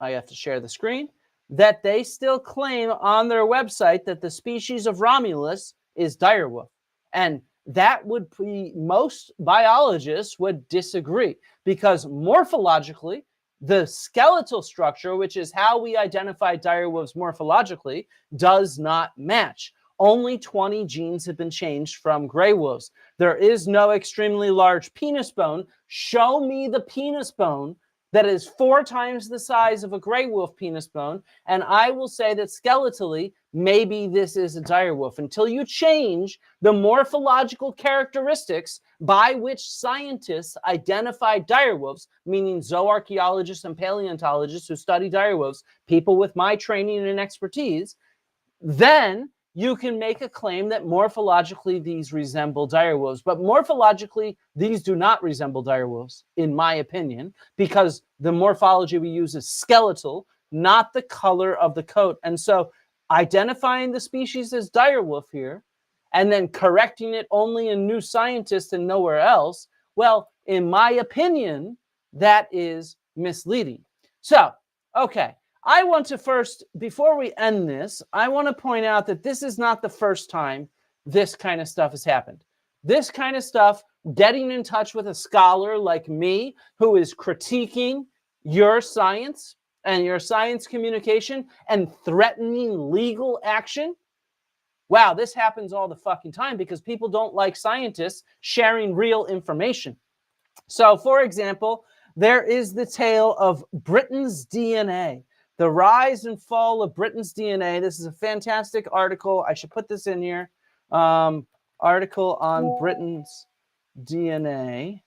I have to share the screen, that they still claim on their website that the species of Romulus is direwolf. And that would be, most biologists would disagree, because morphologically, the skeletal structure, which is how we identify direwolves morphologically, does not match. Only 20 genes have been changed from gray wolves. There is no extremely large penis bone. Show me the penis bone that is 4 times the size of a gray wolf penis bone, and I will say that skeletally, maybe this is a direwolf, until you change the morphological characteristics by which scientists identify direwolves, meaning zooarchaeologists and paleontologists who study direwolves, people with my training and expertise, then you can make a claim that morphologically these resemble direwolves. But morphologically, these do not resemble direwolves, in my opinion, because the morphology we use is skeletal, not the color of the coat. And so identifying the species as direwolf here, and then correcting it only in New Scientist and nowhere else, well, in my opinion, that is misleading. So, okay. I want to first, before we end this, I want to point out that this is not the first time this kind of stuff has happened. This kind of stuff, getting in touch with a scholar like me who is critiquing your science and your science communication and threatening legal action. Wow, this happens all the fucking time because people don't like scientists sharing real information. So, for example, there is the tale of Britain's DNA. The rise and fall of Britain's DNA. This is a fantastic article. I should put this in here. Article on Britain's DNA.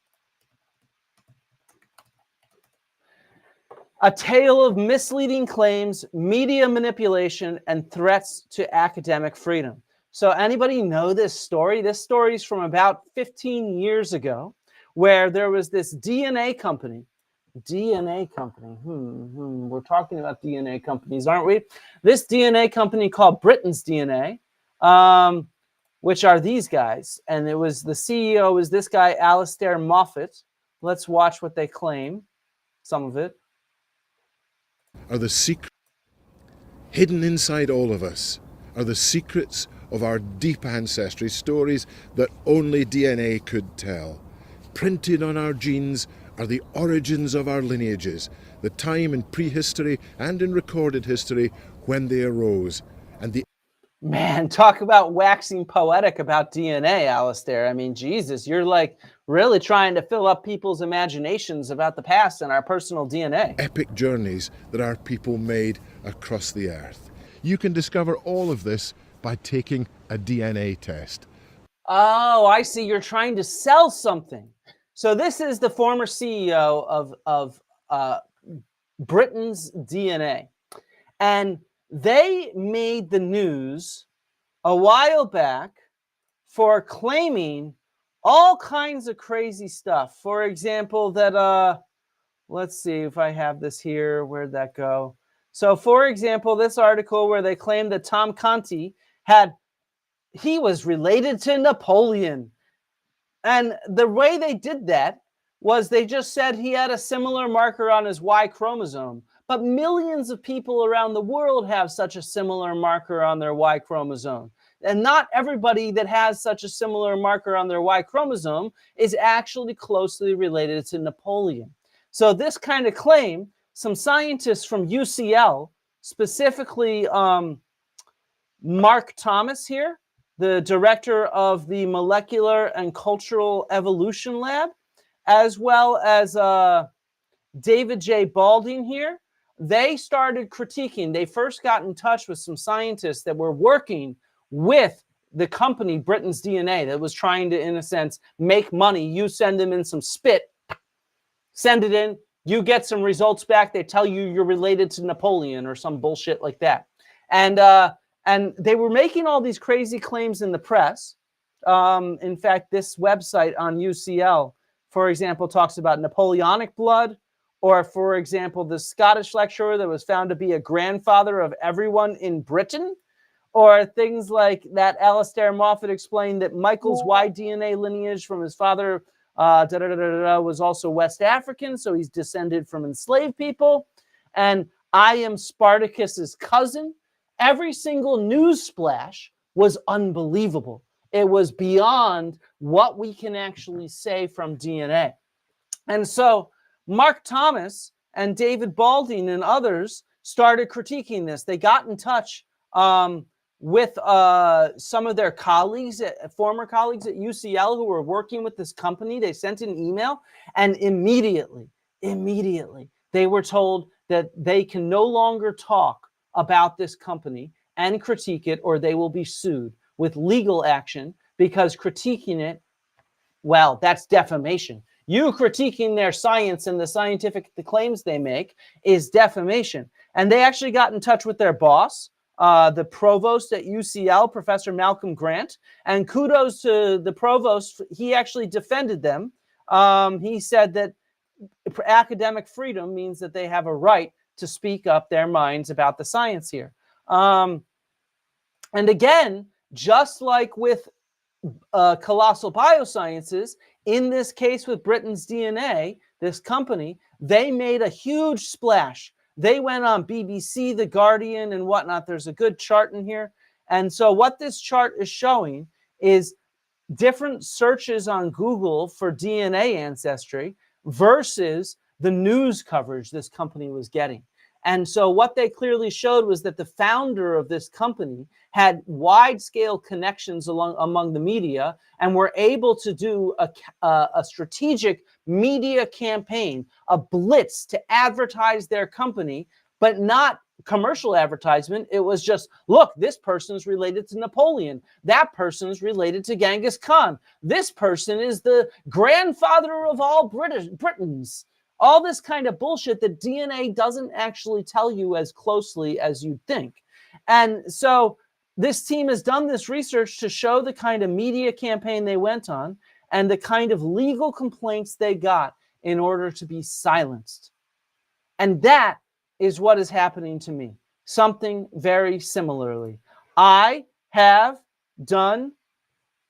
A tale of misleading claims, media manipulation, and threats to academic freedom. So anybody know this story? This story is from about 15 years ago, where there was this DNA company. We're talking about DNA companies, aren't we? This DNA company called Britain's DNA, which are these guys. And it was the CEO was this guy, Alastair Moffat. Let's watch what they claim, some of it. Are the secret hidden inside all of us are the secrets of our deep ancestry, stories that only DNA could tell. Printed on our genes are the origins of our lineages, the time in prehistory and in recorded history when they arose. And the Man, talk about waxing poetic about DNA, Alastair. I mean, Jesus, you're like really trying to fill up people's imaginations about the past and our personal DNA. Epic journeys that our people made across the earth. You can discover all of this by taking a DNA test. Oh, I see. You're trying to sell something. So this is the former CEO of Britain's DNA. And they made the news a while back for claiming all kinds of crazy stuff. For example, that, let's see if I have this here. Where'd that go? So, for example, this article where they claimed that Tom Conti he was related to Napoleon. And the way they did that was they just said he had a similar marker on his Y chromosome. But millions of people around the world have such a similar marker on their Y chromosome. And not everybody that has such a similar marker on their Y chromosome is actually closely related to Napoleon. So this kind of claim, some scientists from UCL, specifically Mark Thomas here, the director of the Molecular and Cultural Evolution Lab, as well as David J. Balding here, they started critiquing. They first got in touch with some scientists that were working with the company Britain's DNA that was trying to, in a sense, make money. You send them in some spit, send it in, you get some results back. They tell you you're related to Napoleon or some bullshit like that. And they were making all these crazy claims in the press. In fact, this website on UCL, for example, talks about Napoleonic blood, or, for example, the Scottish lecturer that was found to be a grandfather of everyone in Britain, or things like that Alastair Moffat explained that Michael's Y DNA lineage from his father was also West African, so he's descended from enslaved people. And I am Spartacus's cousin. Every single news splash was unbelievable. It was beyond what we can actually say from DNA. And so Mark Thomas and David Balding and others started critiquing this. They got in touch with some of their colleagues, former colleagues at UCL who were working with this company. They sent an email, and immediately immediately. They were told that they can no longer talk about this company and critique it, or they will be sued with legal action, because critiquing it, well, that's defamation. You critiquing their science and the scientific claims they make is defamation. And they actually got in touch with their boss, the provost at UCL, Professor Malcolm Grant. And kudos to the provost. He actually defended them. He said that academic freedom means that they have a right to speak up their minds about the science here. And again, just like with Colossal Biosciences, in this case with Britain's DNA, this company, they made a huge splash. They went on BBC, The Guardian, and whatnot. There's a good chart in here. And so what this chart is showing is different searches on Google for DNA ancestry versus the news coverage this company was getting. And so what they clearly showed was that the founder of this company had wide-scale connections among the media, and were able to do a strategic media campaign, a blitz to advertise their company, but not commercial advertisement. It was just, look, this person's related to Napoleon. That person's related to Genghis Khan. This person is the grandfather of all Britons. All this kind of bullshit that DNA doesn't actually tell you as closely as you'd think. And so this team has done this research to show the kind of media campaign they went on and the kind of legal complaints they got in order to be silenced. And that is what is happening to me. Something very similarly. I have done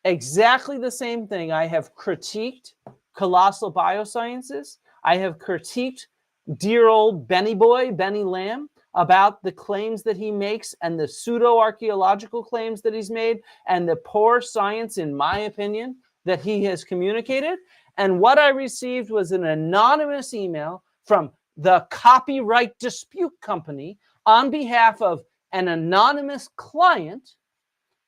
exactly the same thing. I have critiqued Colossal Biosciences. I have critiqued dear old Benny Boy, Benny Lamb, about the claims that he makes and the pseudo-archaeological claims that he's made and the poor science, in my opinion, that he has communicated. And what I received was an anonymous email from the Copyright Dispute Company on behalf of an anonymous client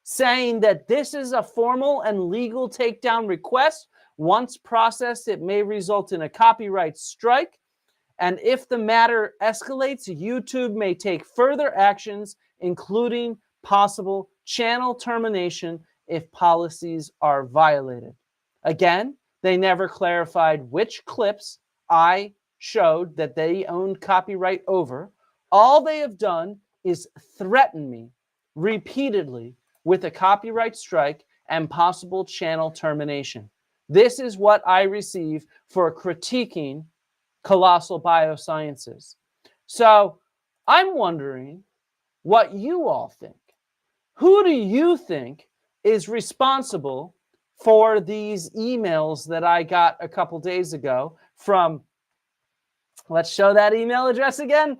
saying that this is a formal and legal takedown request. Once processed, it may result in a copyright strike. And if the matter escalates, YouTube may take further actions, including possible channel termination if policies are violated. Again, they never clarified which clips I showed that they owned copyright over. All they have done is threaten me repeatedly with a copyright strike and possible channel termination. This is what I receive for critiquing Colossal Biosciences. So I'm wondering what you all think. Who do you think is responsible for these emails that I got a couple days ago from, let's show that email address again,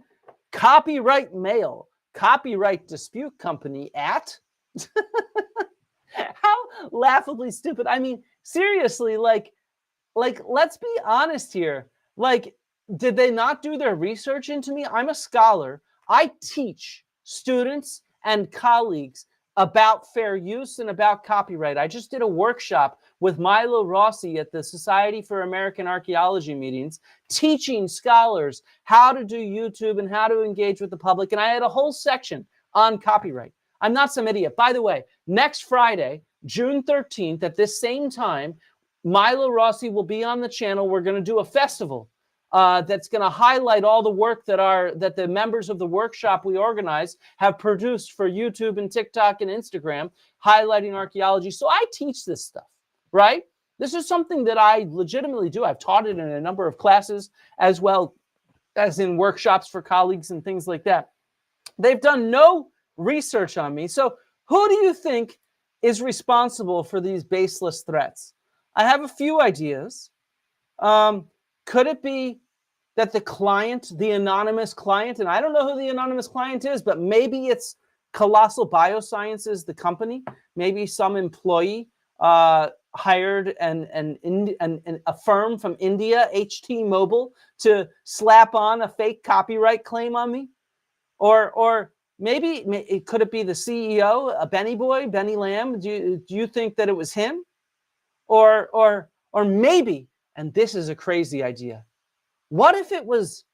Copyright Mail, Copyright Dispute Company at... How laughably stupid. I mean, seriously, like, let's be honest here. Like, did they not do their research into me? I'm a scholar. I teach students and colleagues about fair use and about copyright. I just did a workshop with Milo Rossi at the Society for American Archaeology meetings, teaching scholars how to do YouTube and how to engage with the public. And I had a whole section on copyright. I'm not some idiot. By the way, next Friday, June 13th, at this same time, Milo Rossi will be on the channel. We're going to do a festival that's going to highlight all the work that the members of the workshop we organized have produced for YouTube and TikTok and Instagram, highlighting archaeology. So I teach this stuff, right? This is something that I legitimately do. I've taught it in a number of classes as well as in workshops for colleagues and things like that. They've done no research on me. So who do you think is responsible for these baseless threats? I have a few ideas. Could it be that the client, the anonymous client, and I don't know who the anonymous client is, but maybe it's Colossal Biosciences, the company, maybe some employee hired a firm from India, HT Mobile, to slap on a fake copyright claim on me? Or maybe could it be the CEO, Benny Boy, Benny Lamb? Do you think that it was him? Or maybe, and this is a crazy idea, What if it was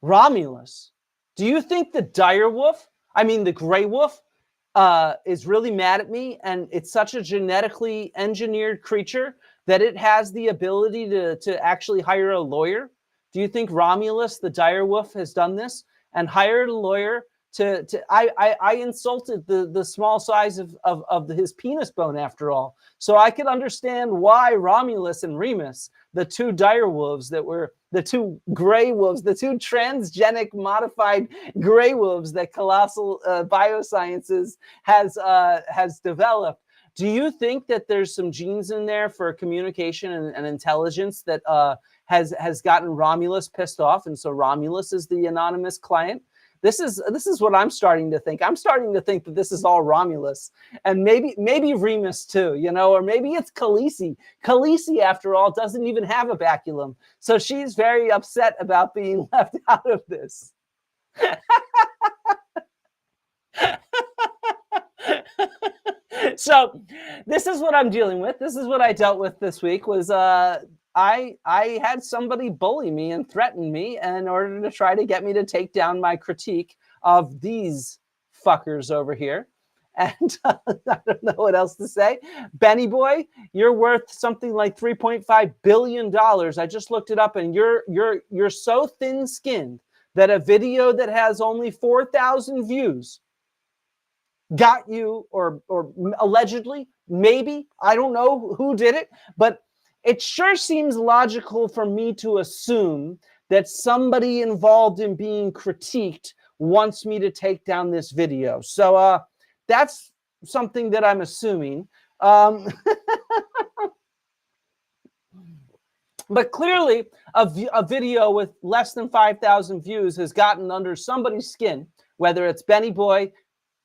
Romulus? Do you think the the gray wolf, is really mad at me, and it's such a genetically engineered creature that it has the ability to actually hire a lawyer? Do you think Romulus, the direwolf, has done this and hired a lawyer I insulted the small size of his penis bone, after all. So I could understand why Romulus and Remus, the two dire wolves that were the two gray wolves, the two transgenic modified gray wolves that Colossal Biosciences has developed. Do you think that there's some genes in there for communication and intelligence that has gotten Romulus pissed off, and so Romulus is the anonymous client? This is what I'm starting to think. I'm starting to think that this is all Romulus, and maybe Remus too, or maybe it's Khaleesi. Khaleesi, after all, doesn't even have a baculum, so she's very upset about being left out of this. So this is what I'm dealing with. This is what I dealt with this week. Was I had somebody bully me and threaten me in order to try to get me to take down my critique of these fuckers over here. And I don't know what else to say. Benny boy, you're worth something like $3.5 billion. I just looked it up, and you're so thin-skinned that a video that has only 4,000 views got you, or allegedly, maybe, I don't know who did it, but it sure seems logical for me to assume that somebody involved in being critiqued wants me to take down this video. So that's something that I'm assuming. But clearly, a video with less than 5,000 views has gotten under somebody's skin, whether it's Benny Boy,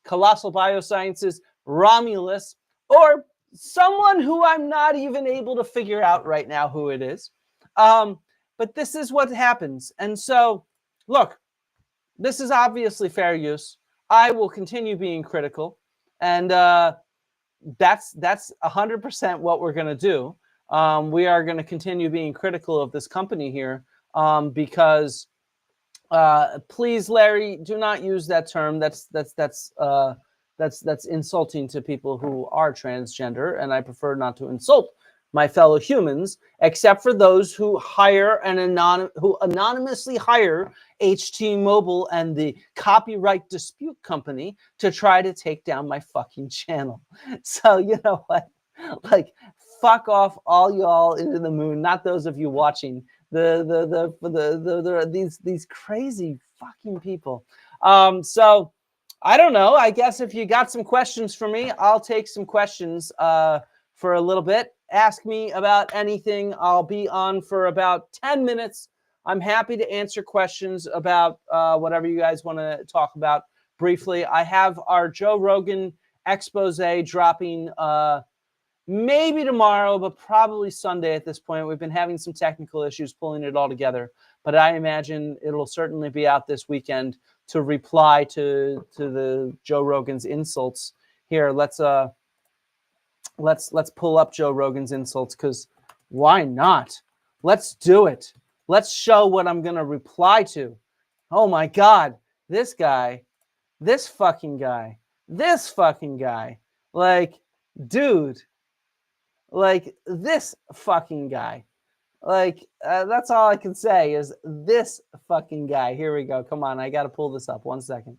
Colossal Biosciences, Romulus, or someone who I'm not even able to figure out right now who it is. But this is what happens. And so, look, this is obviously fair use. I will continue being critical. And that's 100% what we're going to do. We are going to continue being critical of this company here because please, Larry, do not use that term. That's insulting to people who are transgender, and I prefer not to insult my fellow humans, except for those who hire who anonymously hire HT Mobile and the copyright dispute company to try to take down my fucking channel. So you know what? Like, fuck off, all y'all into the moon. Not those of you watching. These crazy fucking people. So I don't know. I guess if you got some questions for me, I'll take some questions for a little bit. Ask me about anything. I'll be on for about 10 minutes. I'm happy to answer questions about whatever you guys want to talk about briefly. I have our Joe Rogan expose dropping maybe tomorrow, but probably Sunday at this point. We've been having some technical issues pulling it all together, but I imagine it'll certainly be out this weekend to reply to the Joe Rogan's insults. Here, let's pull up Joe Rogan's insults, because why not? Let's do it. Let's show what I'm going to reply to. Oh my God, this guy, this fucking guy, like, dude, like, this fucking guy. Like, that's all I can say is this fucking guy. Here we go. Come on. I got to pull this up. 1 second.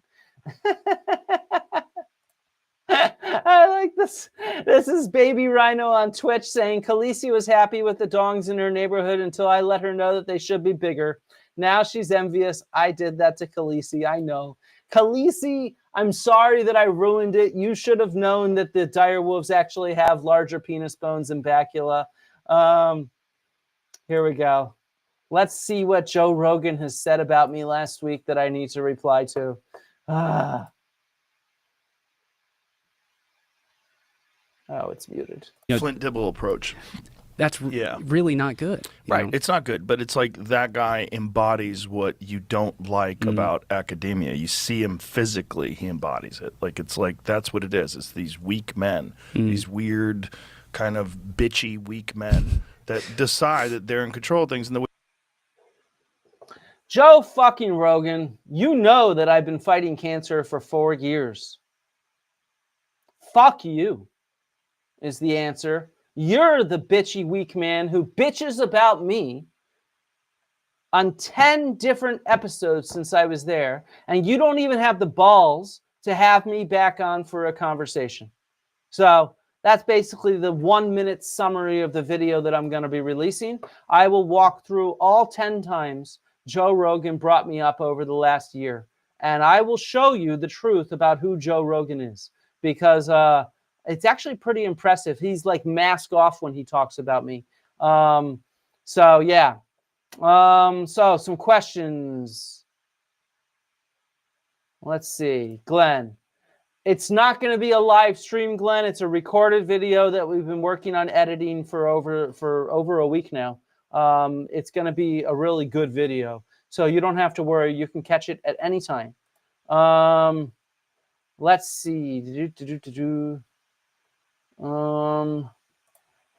I like this. This is Baby Rhino on Twitch saying, Khaleesi was happy with the dongs in her neighborhood until I let her know that they should be bigger. Now she's envious. I did that to Khaleesi. I know. Khaleesi, I'm sorry that I ruined it. You should have known that the direwolves actually have larger penis bones and bacula. Here we go. Let's see what Joe Rogan has said about me last week that I need to reply to. Oh, it's muted. Flint Dibble approach. That's really not good. Right. It's not good, but it's like that guy embodies what you don't like about academia. You see him physically, he embodies it. Like, it's like, that's what it is. It's these weak men, these weird kind of bitchy weak men that decide that they're in control of things. And Joe fucking Rogan, you know that I've been fighting cancer for 4 years. Fuck you is the answer. You're the bitchy weak man who bitches about me on 10 different episodes since I was there, and you don't even have the balls to have me back on for a conversation. So that's basically the 1-minute summary of the video that I'm going to be releasing. I will walk through all 10 times Joe Rogan brought me up over the last year, and I will show you the truth about who Joe Rogan is, because it's actually pretty impressive. He's like mask off when he talks about me. So yeah. So some questions. Let's see. Glenn. It's not going to be a live stream, Glenn. It's a recorded video that we've been working on editing for over a week now. It's going to be a really good video, so you don't have to worry. You can catch it at any time. Let's see.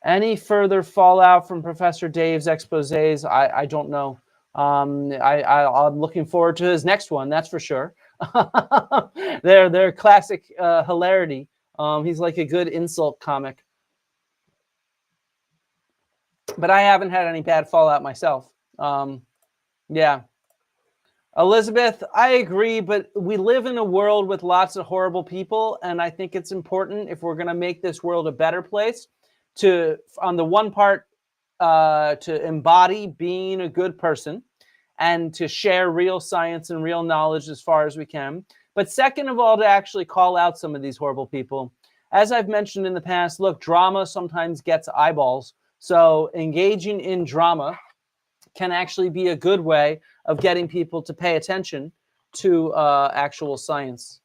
Any further fallout from Professor Dave's exposés? I don't know. I'm looking forward to his next one. That's for sure. They're classic hilarity. He's like a good insult comic. But I haven't had any bad fallout myself. Yeah. Elizabeth, I agree, but we live in a world with lots of horrible people, and I think it's important, if we're going to make this world a better place, to, on the one part, to embody being a good person and to share real science and real knowledge as far as we can. But second of all, to actually call out some of these horrible people. As I've mentioned in the past, look, drama sometimes gets eyeballs. So engaging in drama can actually be a good way of getting people to pay attention to actual science.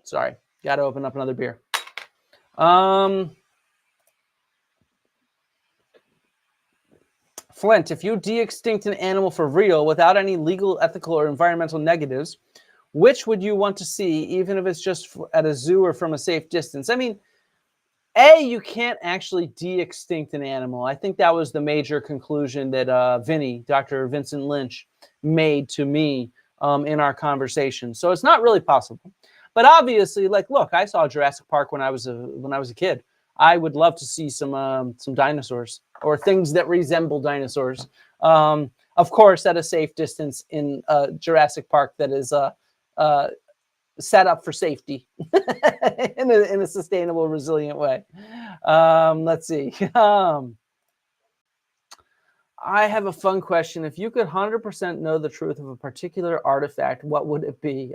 Sorry, got to open up another beer. Flint, if you de-extinct an animal for real without any legal, ethical, or environmental negatives, which would you want to see, even if it's just at a zoo or from a safe distance? I mean, you can't actually de-extinct an animal. I think that was the major conclusion that Dr. Vincent Lynch, made to me in our conversation. So it's not really possible. But obviously, like, look, I saw Jurassic Park when I was a kid. I would love to see some dinosaurs or things that resemble dinosaurs. Of course, at a safe distance in Jurassic Park that is set up for safety in a sustainable, resilient way. Let's see. I have a fun question. If you could 100% know the truth of a particular artifact, what would it be?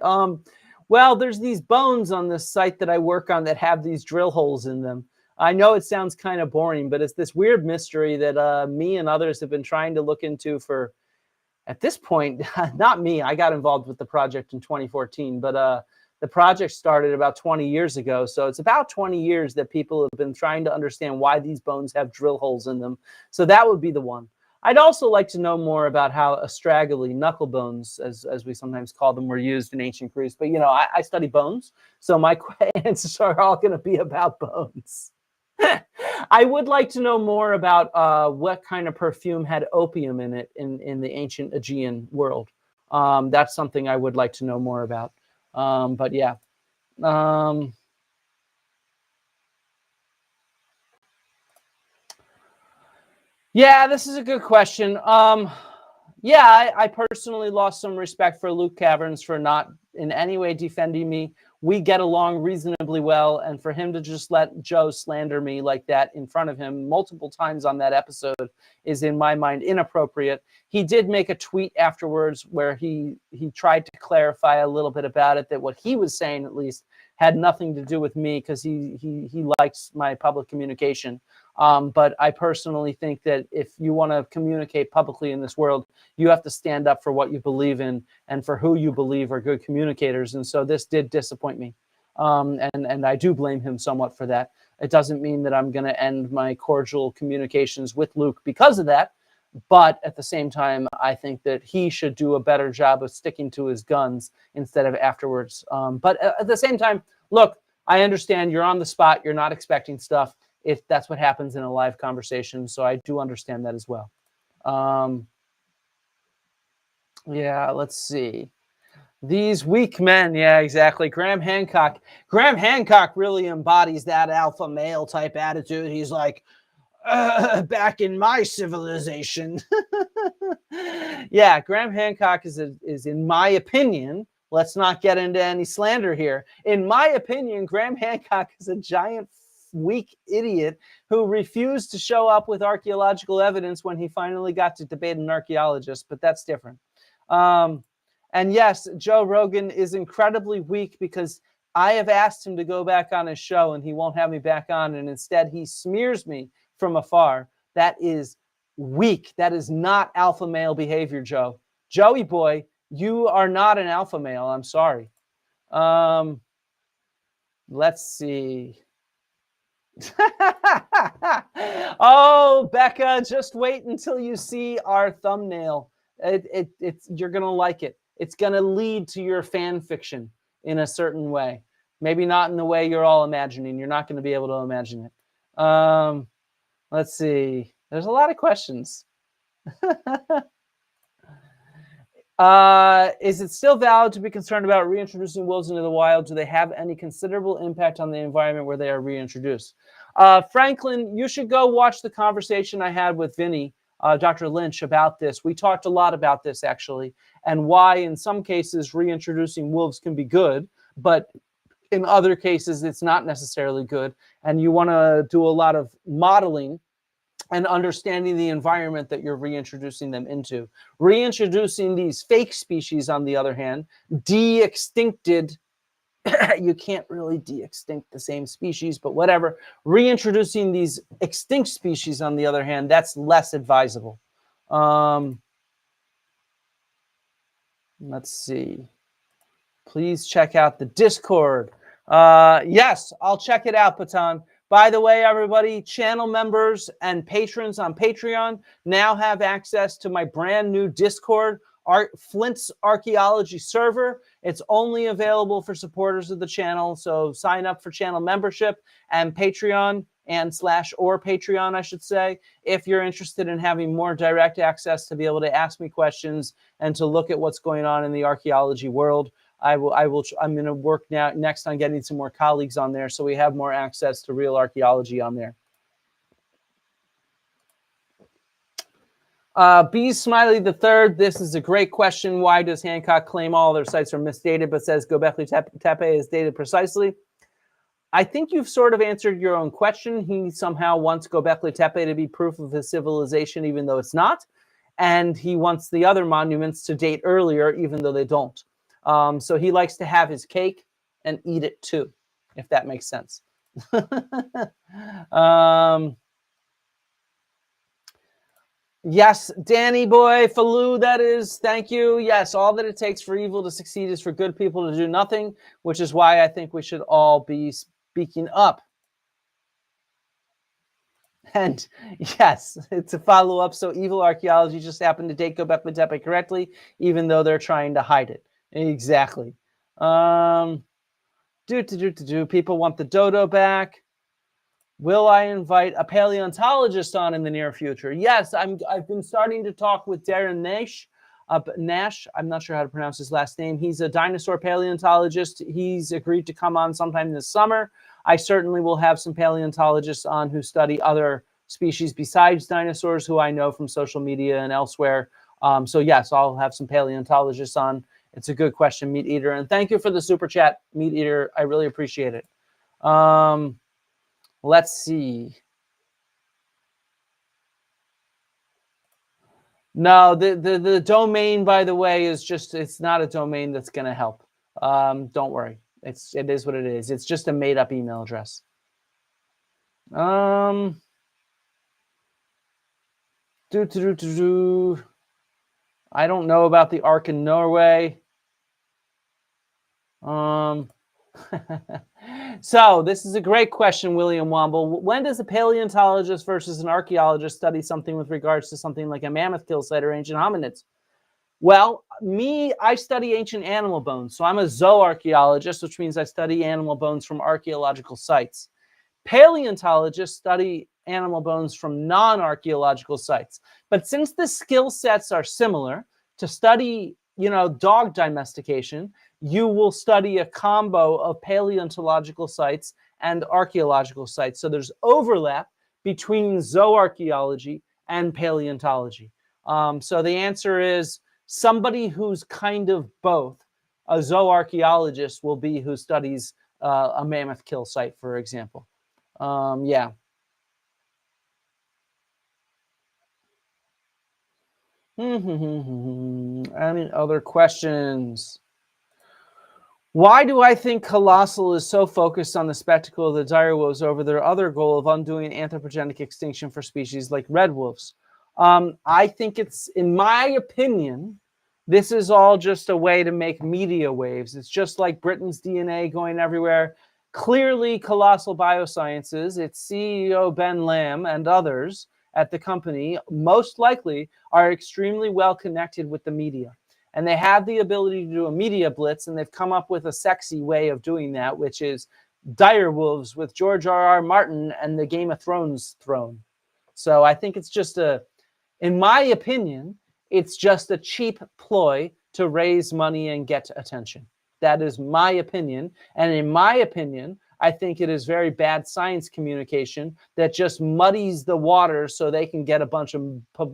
Well, there's these bones on this site that I work on that have these drill holes in them. I know it sounds kind of boring, but it's this weird mystery that me and others have been trying to look into for, at this point, not me. I got involved with the project in 2014, but the project started about 20 years ago. So it's about 20 years that people have been trying to understand why these bones have drill holes in them. So that would be the one. I'd also like to know more about how astragali, knuckle bones, as we sometimes call them, were used in ancient Greece. But, you know, I study bones, so my answers are all going to be about bones. I would like to know more about what kind of perfume had opium in it in the ancient Aegean world. That's something I would like to know more about. But yeah. Yeah, this is a good question. Yeah, I personally lost some respect for Luke Caverns for not in any way defending me. We get along reasonably well, and for him to just let Joe slander me like that in front of him multiple times on that episode is, in my mind, inappropriate. He did make a tweet afterwards where he tried to clarify a little bit about it, that what he was saying, at least, had nothing to do with me, because he likes my public communication. But I personally think that if you want to communicate publicly in this world, you have to stand up for what you believe in and for who you believe are good communicators. And so this did disappoint me. And I do blame him somewhat for that. It doesn't mean that I'm going to end my cordial communications with Luke because of that. But at the same time, I think that he should do a better job of sticking to his guns instead of afterwards. But at the same time, look, I understand you're on the spot. You're not expecting stuff. if that's what happens in a live conversation. So I do understand that as well. Yeah, let's see. These weak men. Yeah, exactly. Graham Hancock. Graham Hancock really embodies that alpha male type attitude. He's like, back in my civilization. Yeah, Graham Hancock is in my opinion, let's not get into any slander here. In my opinion, Graham Hancock is a giant weak idiot who refused to show up with archaeological evidence when he finally got to debate an archaeologist, but that's different. And yes, Joe Rogan is incredibly weak because I have asked him to go back on his show and he won't have me back on, and instead he smears me from afar. That is weak. That is not alpha male behavior, Joe. Joey boy, you are not an alpha male. I'm sorry. Let's see. Oh, Becca, just wait until you see our thumbnail. You're going to like it. It's going to lead to your fan fiction in a certain way. Maybe not in the way you're all imagining. You're not going to be able to imagine it. Let's see. There's a lot of questions. Is it still valid to be concerned about reintroducing wolves into the wild? Do they have any considerable impact on the environment where they are reintroduced? Franklin, you should go watch the conversation I had with Vinny, Dr. Lynch, about this. We talked a lot about this, actually, and why in some cases reintroducing wolves can be good, but in other cases it's not necessarily good. And you want to do a lot of modeling and understanding the environment that you're reintroducing them into. Reintroducing these fake species, on the other hand, de-extincted, you can't really de-extinct the same species, but whatever. Reintroducing these extinct species, on the other hand, that's less advisable. Let's see. Please check out the Discord. Yes, I'll check it out, Patan. By the way, everybody, channel members and patrons on Patreon now have access to my brand new Discord, Flint's Archaeology server. It's only available for supporters of the channel, so sign up for channel membership and Patreon or Patreon, I should say, if you're interested in having more direct access to be able to ask me questions and to look at what's going on in the archaeology world. I'm going to work next on getting some more colleagues on there so we have more access to real archaeology on there. B. Smiley III, this is a great question. Why does Hancock claim all their sites are misdated but says Göbekli Tepe is dated precisely? I think you've sort of answered your own question. He somehow wants Göbekli Tepe to be proof of his civilization even though it's not. And he wants the other monuments to date earlier even though they don't. So he likes to have his cake and eat it too, if that makes sense. Yes, Danny boy, Faloo, that is, thank you. Yes, all that it takes for evil to succeed is for good people to do nothing, which is why I think we should all be speaking up. And yes, it's a follow-up. So evil archaeology just happened to date Göbekli Tepe correctly, even though they're trying to hide it. Exactly. People want the dodo back. Will I invite a paleontologist on in the near future? Yes, I've been starting to talk with Darren Nash. Nash, I'm not sure how to pronounce his last name. He's a dinosaur paleontologist. He's agreed to come on sometime this summer. I certainly will have some paleontologists on who study other species besides dinosaurs who I know from social media and elsewhere. So yes, I'll have some paleontologists on. It's a good question, Meat Eater. And thank you for the super chat, Meat Eater. I really appreciate it. Let's see. No, the domain, by the way, is just, it's not a domain that's going to help. Don't worry. It is what it is. It's just a made up email address. I don't know about the Ark in Norway. So this is a great question, William Womble. When does a paleontologist versus an archaeologist study something with regards to something like a mammoth kill site or ancient hominids? Well, I study ancient animal bones. So I'm a zooarchaeologist, which means I study animal bones from archaeological sites. Paleontologists study animal bones from non-archaeological sites. But since the skill sets are similar, to study, dog domestication, you will study a combo of paleontological sites and archaeological sites. So there's overlap between zooarchaeology and paleontology. So the answer is somebody who's kind of both. A zooarchaeologist will be who studies a mammoth kill site, for example. Yeah. Any other questions? Why do I think Colossal is so focused on the spectacle of the direwolves over their other goal of undoing anthropogenic extinction for species like red wolves? I think it's, in my opinion, this is all just a way to make media waves. It's just like Britain's DNA going everywhere. Clearly, Colossal Biosciences, its CEO Ben Lamb and others at the company, most likely are extremely well connected with the media. And they have the ability to do a media blitz, and they've come up with a sexy way of doing that, which is direwolves with George R.R. Martin and the Game of Thrones throne. So I think it's just in my opinion, it's just a cheap ploy to raise money and get attention. That is my opinion. And in my opinion, I think it is very bad science communication that just muddies the water so they can get a bunch of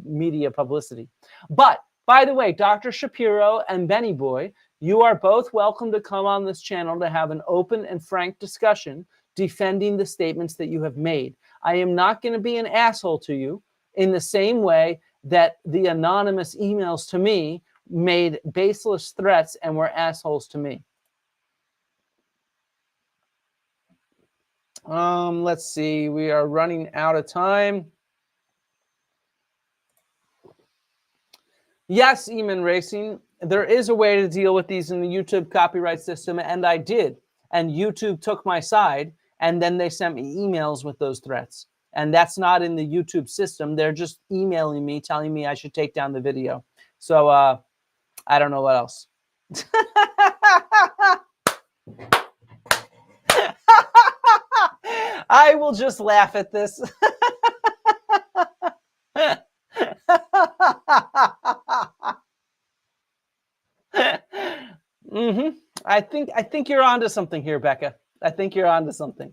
media publicity. But, by the way, Dr. Shapiro and Benny Boy, you are both welcome to come on this channel to have an open and frank discussion defending the statements that you have made. I am not going to be an asshole to you in the same way that the anonymous emails to me made baseless threats and were assholes to me. Let's see. We are running out of time. Yes, Eamon Racing, there is a way to deal with these in the YouTube copyright system, and I did. And YouTube took my side, and then they sent me emails with those threats. And that's not in the YouTube system. They're just emailing me, telling me I should take down the video. So I don't know what else. I will just laugh at this. I think you're onto something here, Becca. I think you're onto something.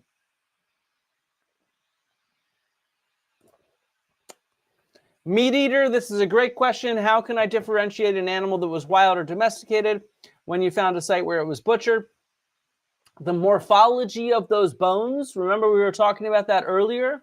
Meat eater, this is a great question. How can I differentiate an animal that was wild or domesticated when you found a site where it was butchered? The morphology of those bones, remember we were talking about that earlier?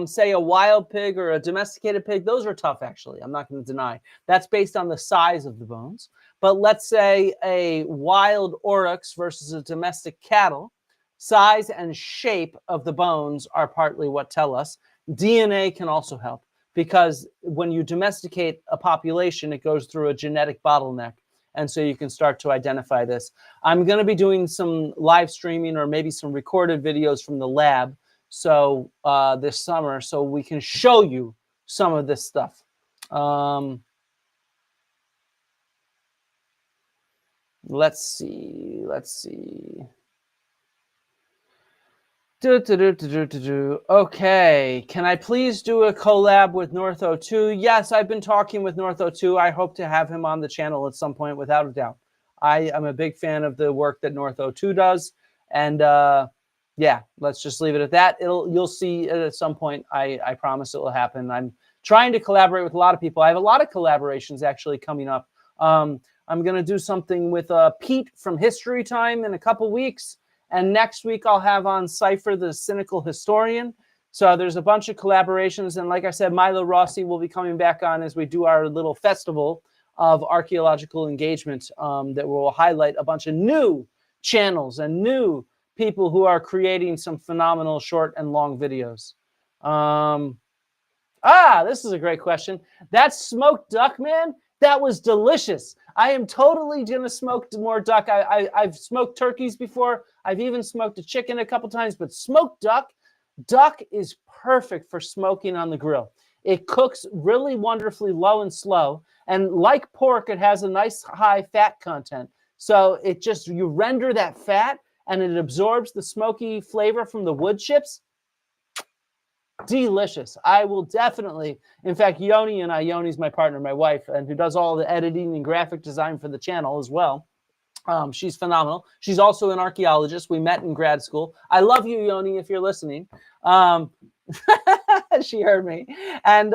Say a wild pig or a domesticated pig, those are tough actually. I'm not going to deny. That's based on the size of the bones. But let's say a wild oryx versus a domestic cattle, size and shape of the bones are partly what tell us. DNA can also help because when you domesticate a population, it goes through a genetic bottleneck. And so you can start to identify this. I'm going to be doing some live streaming or maybe some recorded videos from the lab so this summer so we can show you some of this stuff. Let's see. Okay, can I please do a collab with North02? Yes, I've been talking with North02. I hope to have him on the channel at some point, without a doubt. I am a big fan of the work that North02 does, and yeah, let's just leave it at that. You'll see it at some point. I promise it will happen. I'm trying to collaborate with a lot of people. I have a lot of collaborations actually coming up. I'm going to do something with Pete from History Time in a couple weeks. And next week, I'll have on Cypher, the Cynical Historian. So there's a bunch of collaborations. And like I said, Milo Rossi will be coming back on as we do our little festival of archaeological engagement that will highlight a bunch of new channels and new people who are creating some phenomenal short and long videos. This is a great question. That smoked duck, man, that was delicious. I am totally going to smoke more duck. I've smoked turkeys before. I've even smoked a chicken a couple times, but smoked duck is perfect for smoking on the grill. It cooks really wonderfully low and slow. And like pork, it has a nice high fat content. So it just, you render that fat and it absorbs the smoky flavor from the wood chips. delicious. I will definitely, in fact, Yoni's my partner, my wife, and who does all the editing and graphic design for the channel as well. She's phenomenal. She's also an archaeologist. We met in grad school. I love you, Yoni, if you're listening. She heard me. And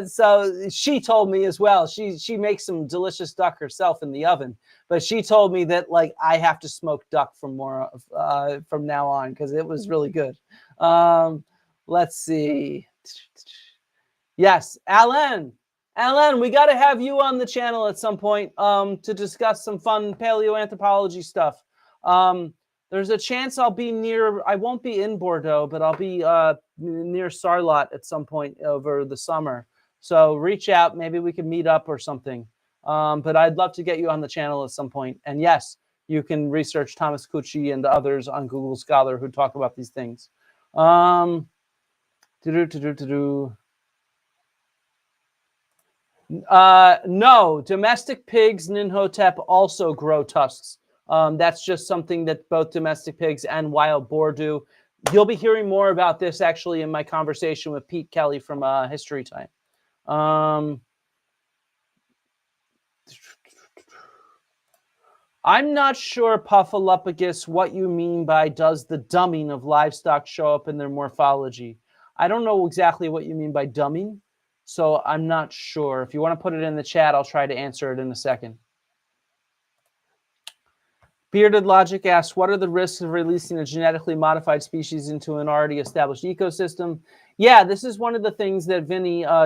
so she told me as well, she makes some delicious duck herself in the oven, but she told me that like I have to smoke duck from now on because it was really good. Let's see. Yes, Alan, we got to have you on the channel at some point to discuss some fun paleoanthropology stuff. There's a chance I won't be in Bordeaux, but I'll be near Sarlat at some point over the summer. So reach out. Maybe we can meet up or something. But I'd love to get you on the channel at some point. And yes, you can research Thomas Cucci and others on Google Scholar who talk about these things. No, domestic pigs, Ninhotep, also grow tusks. That's just something that both domestic pigs and wild boar do. You'll be hearing more about this actually in my conversation with Pete Kelly from History Time. I'm not sure, Puffalopagus, what you mean by does the dumbing of livestock show up in their morphology? I don't know exactly what you mean by dumbing, so I'm not sure. If you want to put it in the chat, I'll try to answer it in a second. Bearded Logic asks, what are the risks of releasing a genetically modified species into an already established ecosystem? Yeah, this is one of the things that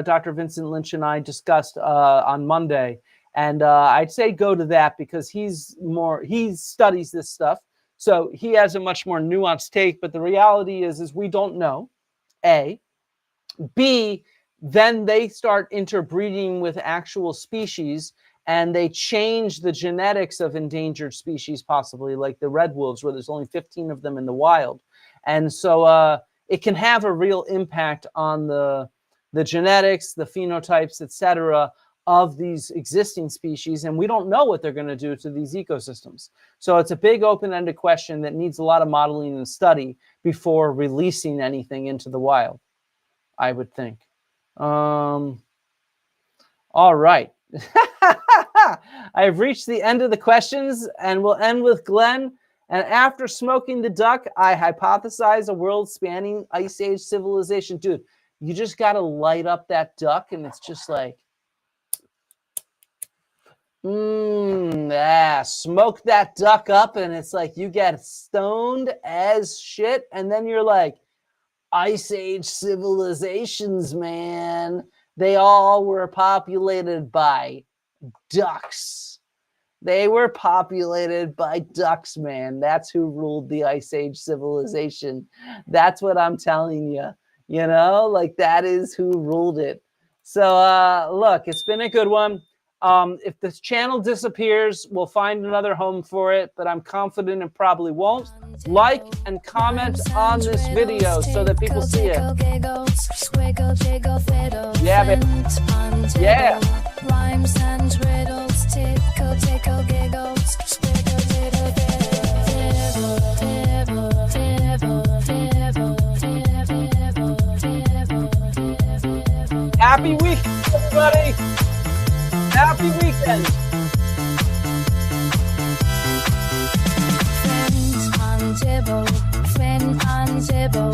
Dr. Vincent Lynch and I discussed on Monday. And I'd say go to that because he studies this stuff. So he has a much more nuanced take. But the reality is we don't know, A. B, then they start interbreeding with actual species and they change the genetics of endangered species, possibly like the red wolves, where there's only 15 of them in the wild. And so it can have a real impact on the genetics, the phenotypes, etc., of these existing species. And we don't know what they're going to do to these ecosystems. So it's a big open-ended question that needs a lot of modeling and study before releasing anything into the wild, I would think. All right. I've reached the end of the questions and we'll end with Glenn. And after smoking the duck, I hypothesize a world-spanning Ice Age civilization. Dude, you just got to light up that duck and it's just like, smoke that duck up and it's like you get stoned as shit. And then you're like, Ice Age civilizations, man. They all were populated by ducks. They were populated by ducks, man. That's who ruled the Ice Age civilization. That's what I'm telling you. You know, like that is who ruled it. So look, it's been a good one. If this channel disappears, we'll find another home for it, but I'm confident it probably won't. Like and comment on this video so that people see it. Yeah, baby. Yeah. Happy week, everybody. Happy weekend. Friend on table,